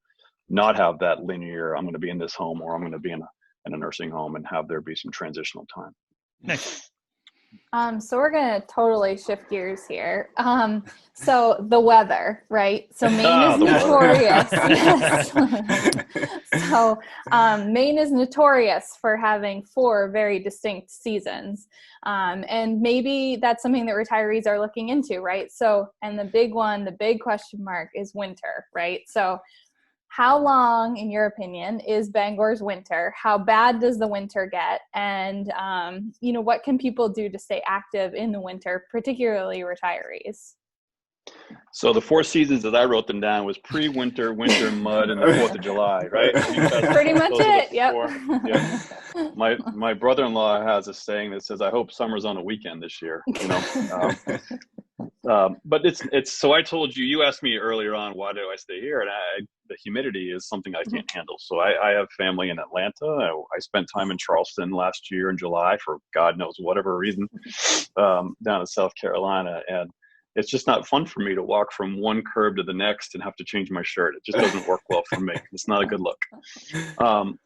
not have that linear, I'm going to be in this home or I'm going to be in a nursing home, and have there be some transitional time. Nice. So we're going to totally shift gears here. So the weather, right? So Maine is notorious. Yes. So Maine is notorious for having 4 very distinct seasons. And maybe that's something that retirees are looking into, right? So, and the big one, the big question mark is winter, right? So how long, in your opinion, is Bangor's winter? How bad does the winter get? And, what can people do to stay active in the winter, particularly retirees? So the 4 seasons, as I wrote them down, was pre-winter, winter, mud, and the 4th of July, right? Pretty much it. Yep. Yeah. My brother-in-law has a saying that says, "I hope summer's on a weekend this year." But it's so I told you. You asked me earlier on, why do I stay here? And the humidity is something I can't handle. So I have family in Atlanta. I spent time in Charleston last year in July for God knows whatever reason, down in South Carolina, and it's just not fun for me to walk from one curb to the next and have to change my shirt. It just doesn't work well for me. It's not a good look.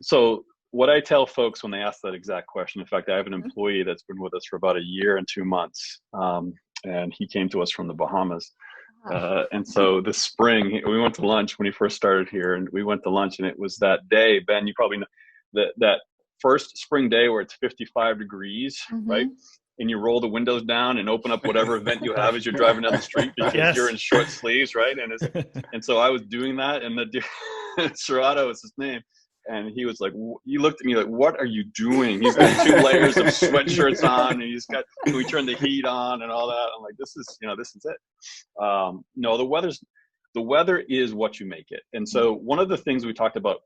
So what I tell folks when they ask that exact question, in fact, I have an employee that's been with us for about 1 year and 2 months. And he came to us from the Bahamas. And so this spring, we went to lunch when he first started here, and we went to lunch, and it was that day, Ben, you probably know, that first spring day where it's 55 degrees, right? And you roll the windows down and open up whatever event you have as you're driving down the street because you're in short sleeves, right? And so I was doing that, and the dude, Serrato is his name. And he was like, he looked at me like, "What are you doing?" He's got 2 layers of sweatshirts on, and we turned the heat on and all that. I'm like, this is it. No, the weather is what you make it. And so one of the things we talked about,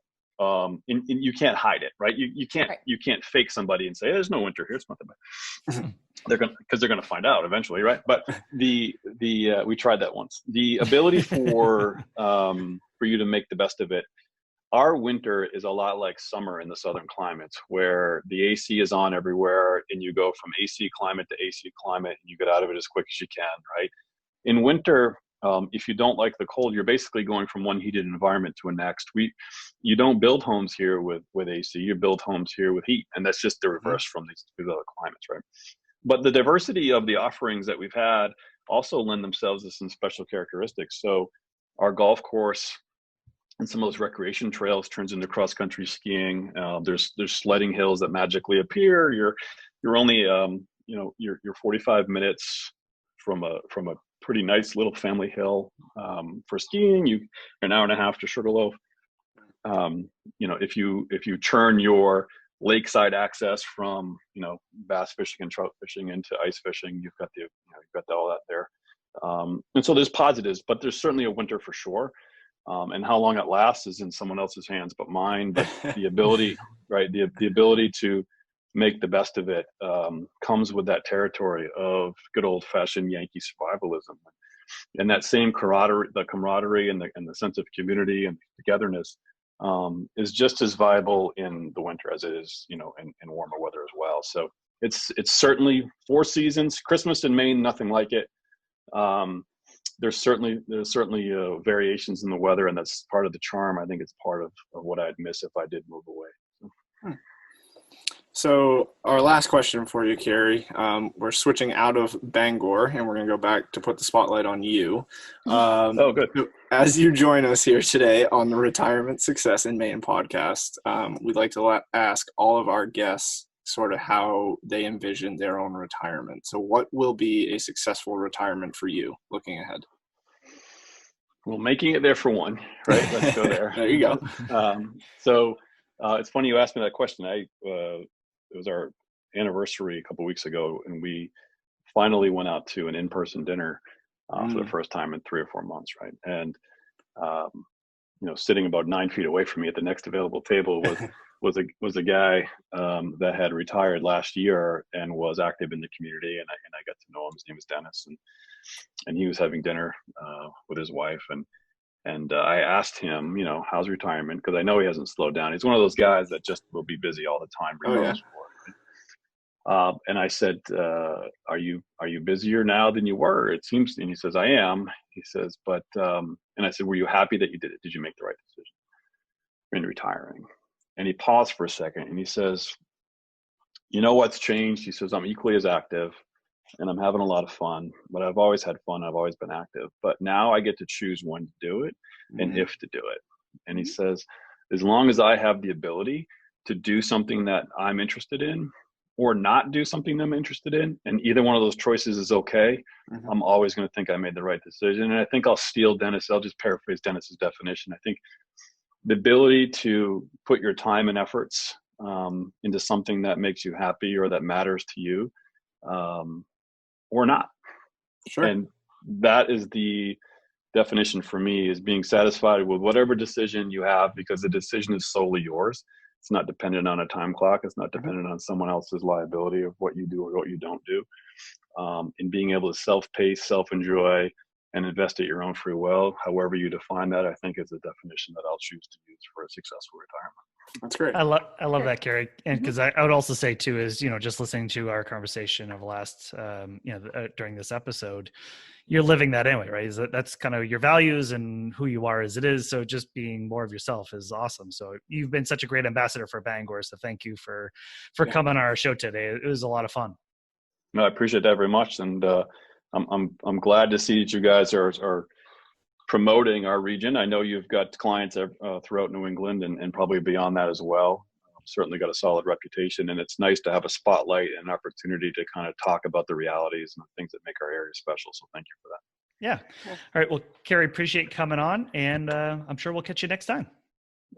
you can't hide it, right? You can't fake somebody and say, "Hey, there's no winter here. It's not that bad." Because they're gonna find out eventually, right? But we tried that once. The ability for you to make the best of it. Our winter is a lot like summer in the southern climates, where the AC is on everywhere, and you go from AC climate to AC climate, and you get out of it as quick as you can, right? In winter, if you don't like the cold, you're basically going from one heated environment to a next. You don't build homes here with AC. You build homes here with heat, and that's just the reverse from these other climates, right? But the diversity of the offerings that we've had also lend themselves to some special characteristics. So our golf course and some of those recreation trails turns into cross-country skiing. There's sledding hills that magically appear. You're only you're 45 minutes from a pretty nice little family hill for skiing. You're an hour and a half to Sugarloaf. If you churn your lakeside access from bass fishing and trout fishing into ice fishing, you've got all that there. And so there's positives, but there's certainly a winter for sure. And how long it lasts is in someone else's hands but mine. But the ability, right, the ability to make the best of it comes with that territory of good old-fashioned Yankee survivalism, and that same camaraderie and the sense of community and togetherness is just as viable in the winter as it is, in warmer weather as well. So it's certainly 4 seasons. Christmas in Maine, nothing like it. There's certainly variations in the weather, and that's part of the charm. I think it's part of what I'd miss if I did move away. So our last question for you, Cary, we're switching out of Bangor, and we're going to go back to put the spotlight on you. Good. As you join us here today on the Retirement Success in Maine podcast, we'd like to ask all of our guests sort of how they envision their own retirement. So what will be a successful retirement for you looking ahead? Well, making it there for one, right? Let's go there. There you go. So it's funny you asked me that question. It was our anniversary a couple of weeks ago, and we finally went out to an in-person dinner for the first time in 3 or 4 months, right? And sitting about 9 feet away from me at the next available table was a guy that had retired last year and was active in the community, and I got to know him. His name is Dennis, and he was having dinner with his wife, and I asked him, how's retirement? Because I know he hasn't slowed down. He's one of those guys that just will be busy all the time, regardless of work. And I said, are you busier now than you were? It seems. And he says, I am. He says, but and I said, were you happy that you did it? Did you make the right decision in retiring? And he paused for a second, and he says, you know what's changed? He says, I'm equally as active. and I'm having a lot of fun, but I've always had fun. I've always been active, but now I get to choose when to do it and if to do it. And he says, as long as I have the ability to do something that I'm interested in or not do something that I'm interested in, and either one of those choices is okay, I'm always going to think I made the right decision. And I think I'll just paraphrase Dennis's definition. I think the ability to put your time and efforts into something that makes you happy or that matters to you, or not. Sure. And that is the definition for me, is being satisfied with whatever decision you have, because the decision is solely yours. It's not dependent on a time clock. It's not dependent on someone else's liability of what you do or what you don't do. And being able to self-pace, self-enjoy, and invest at your own free will, however you define that, I think is the definition that I'll choose to use for a successful retirement. That's great. I love that, Cary. And because I would also say too, is, just listening to our conversation of the last, during this episode, you're living that anyway, right? That's kind of your values and who you are as it is. So just being more of yourself is awesome. So you've been such a great ambassador for Bangor. So thank you for coming on our show today. It was a lot of fun. No, I appreciate that very much. And I'm glad to see that you guys are promoting our region. I know you've got clients throughout New England and probably beyond that as well. Certainly got a solid reputation, and it's nice to have a spotlight and an opportunity to kind of talk about the realities and the things that make our area special. So thank you for that. Yeah. All right. Well, Cary, appreciate coming on, and I'm sure we'll catch you next time.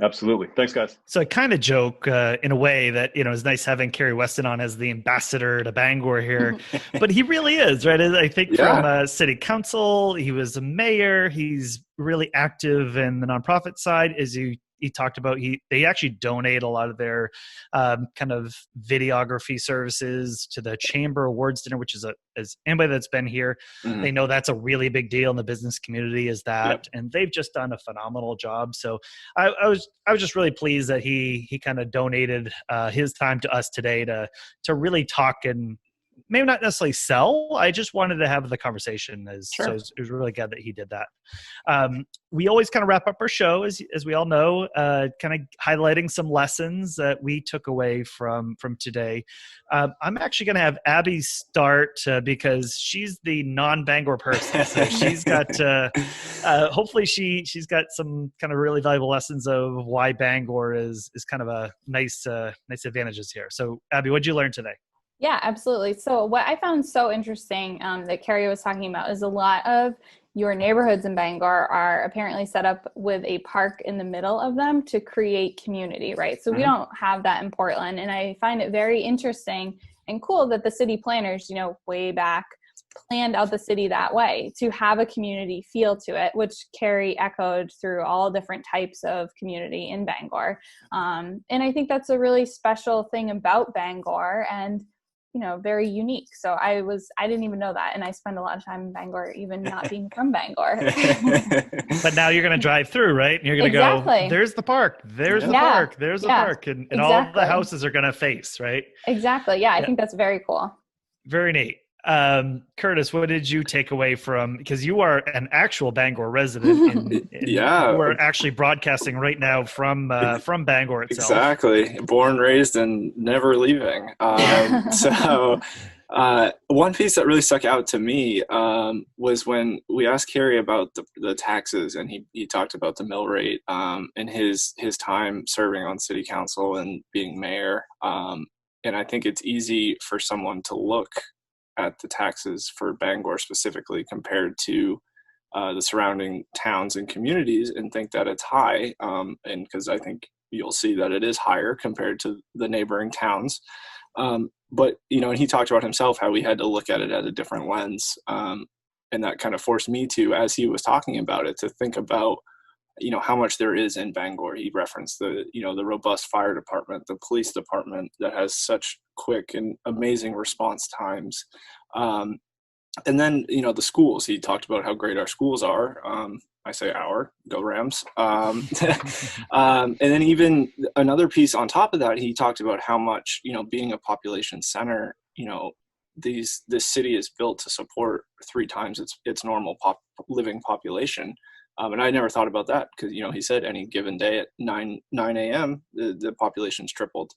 Absolutely. Thanks, guys. So I kind of joke in a way that, it's nice having Cary Weston on as the ambassador to Bangor here, but he really is, right? I think from city council, he was a mayor. He's really active in the nonprofit side, as he talked about. They actually donate a lot of their kind of videography services to the Chamber Awards dinner, which is as anybody that's been here, they know that's a really big deal in the business community, is that, and they've just done a phenomenal job. So I was just really pleased that he kind of donated his time to us today to really talk, and maybe not necessarily sell. I just wanted to have the conversation. So it was really good that he did that. We always kind of wrap up our show, as we all know, kind of highlighting some lessons that we took away from today. I'm actually going to have Abby start because she's the non-Bangor person. So she's got, hopefully she's got some kind of really valuable lessons of why Bangor is kind of a nice advantages here. So Abby, what'd you learn today? Yeah, absolutely. So what I found so interesting that Cary was talking about is a lot of your neighborhoods in Bangor are apparently set up with a park in the middle of them to create community, right? So we don't have that in Portland. And I find it very interesting and cool that the city planners, way back, planned out the city that way to have a community feel to it, which Cary echoed through all different types of community in Bangor. And I think that's a really special thing about Bangor, and very unique. So I didn't even know that. And I spend a lot of time in Bangor, even not being from Bangor. But now you're going to drive through, right? And you're going to go, there's the park, there's the park, there's the park. And all the houses are going to face, right? Exactly. Yeah. I think that's very cool. Very neat. Curtis, what did you take away from, because you are an actual Bangor resident, and you are actually broadcasting right now from Bangor itself. Exactly. Born, raised, and never leaving. So one piece that really stuck out to me was when we asked Cary about the taxes, and he talked about the mill rate and his time serving on city council and being mayor. And I think it's easy for someone to look at the taxes for Bangor specifically compared to the surrounding towns and communities and think that it's high. And because I think you'll see that it is higher compared to the neighboring towns. But, and he talked about himself, how we had to look at it at a different lens. And that kind of forced me to, as he was talking about it, to think about, how much there is in Bangor. He referenced the robust fire department, the police department that has such quick and amazing response times. And then, the schools, he talked about how great our schools are. I say go Rams. And then even another piece on top of that, he talked about how much, being a population center, this city is built to support 3 times its normal living population. And I never thought about that because, he said any given day at 9 a.m., the population's tripled.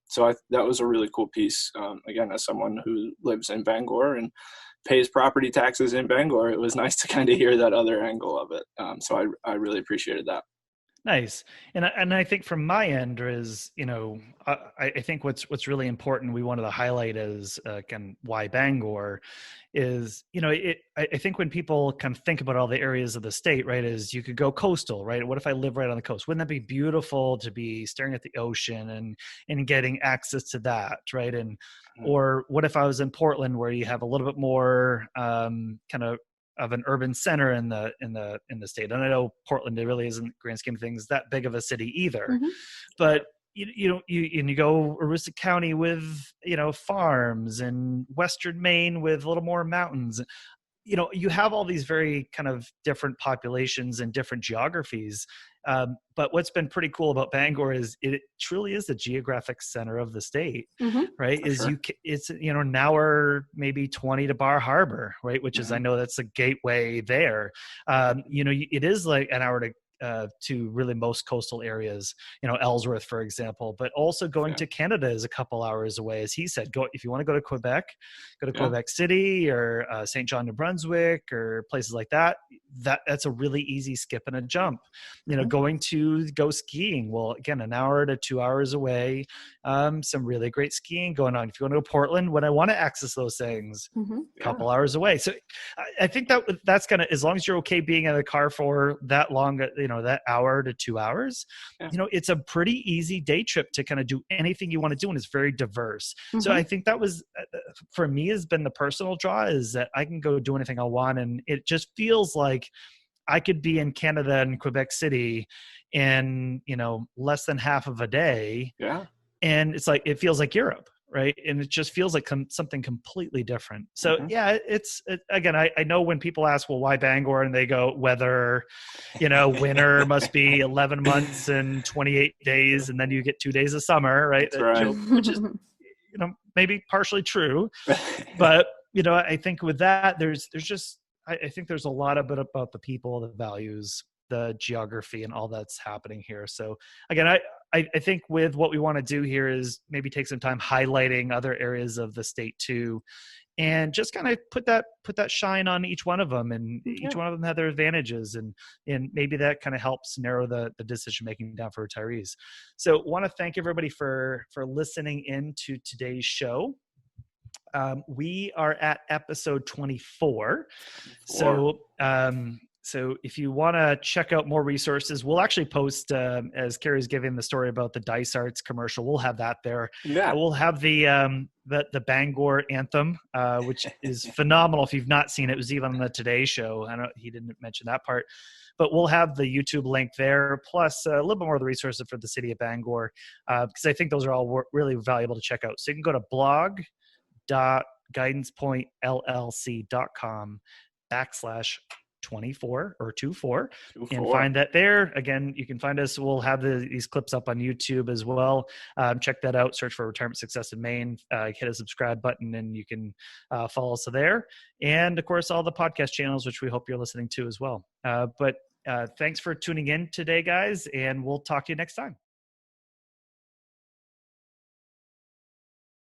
So that was a really cool piece. Again, as someone who lives in Bangor and pays property taxes in Bangor, it was nice to kind of hear that other angle of it. So I really appreciated that. Nice. And I think from my end is, I think what's really important we wanted to highlight is why Bangor is, I think when people kind of think about all the areas of the state, right, is you could go coastal, right? What if I live right on the coast? Wouldn't that be beautiful to be staring at the ocean and getting access to that, right? And or what if I was in Portland where you have a little bit more kind of an urban center in the state. And I know Portland, it really isn't, grand scheme of things, that big of a city either. Mm-hmm. But you go Aroostook County with farms, and Western Maine with a little more mountains. You have all these very kind of different populations and different geographies. But what's been pretty cool about Bangor is it truly is the geographic center of the state, mm-hmm. right? For sure. It's an hour, maybe 20 to Bar Harbor, right? Which is, I know that's a gateway there. It is like an hour to really most coastal areas, Ellsworth, for example, but also going to Canada is a couple hours away. As he said, if you want to go to Quebec, go to Quebec City or St. John, New Brunswick, or places like that. That's a really easy skip and a jump. Going to go skiing. Well, again, an hour to 2 hours away. Some really great skiing going on. If you want to go to Portland, when I want to access those things, a couple hours away. So I think that's gonna, as long as you're okay being in the car for that long, that hour to 2 hours, it's a pretty easy day trip to kind of do anything you want to do, and it's very diverse. Mm-hmm. So I think that was, for me, has been the personal draw, is that I can go do anything I want, and it just feels like I could be in Canada and Quebec City in, less than half of a day. Yeah. And it's like, it feels like Europe, right? And it just feels like something completely different. So again, I know when people ask, well, why Bangor? And they go, weather, winter must be 11 months and 28 days. And then you get 2 days of summer, right? That's right. Which is, maybe partially true. But, I think with that, there's just, I think there's a lot of it about the people, the values, the geography, and all that's happening here. So again, I think with what we want to do here is maybe take some time highlighting other areas of the state too, and just kind of put that shine on each one of them, and each one of them have their advantages, and maybe that kind of helps narrow the decision making down for retirees. So want to thank everybody for listening in to today's show. We are at episode 24. So if you want to check out more resources, we'll actually post, as Cary's giving the story about the Dice Arts commercial, we'll have that there. Yeah. We'll have the Bangor anthem, which is phenomenal. If you've not seen it, it was even on the Today Show. I know he didn't mention that part, but we'll have the YouTube link there, plus a little bit more of the resources for the city of Bangor, because I think those are all really valuable to check out. So you can go to blog.guidancepointllc.com/24 or 24 and find that there. Again, you can find us. We'll have these clips up on YouTube as well. Check that out. Search for Retirement Success in Maine. Hit a subscribe button, and you can follow us there. And of course, all the podcast channels, which we hope you're listening to as well. But thanks for tuning in today, guys, and we'll talk to you next time.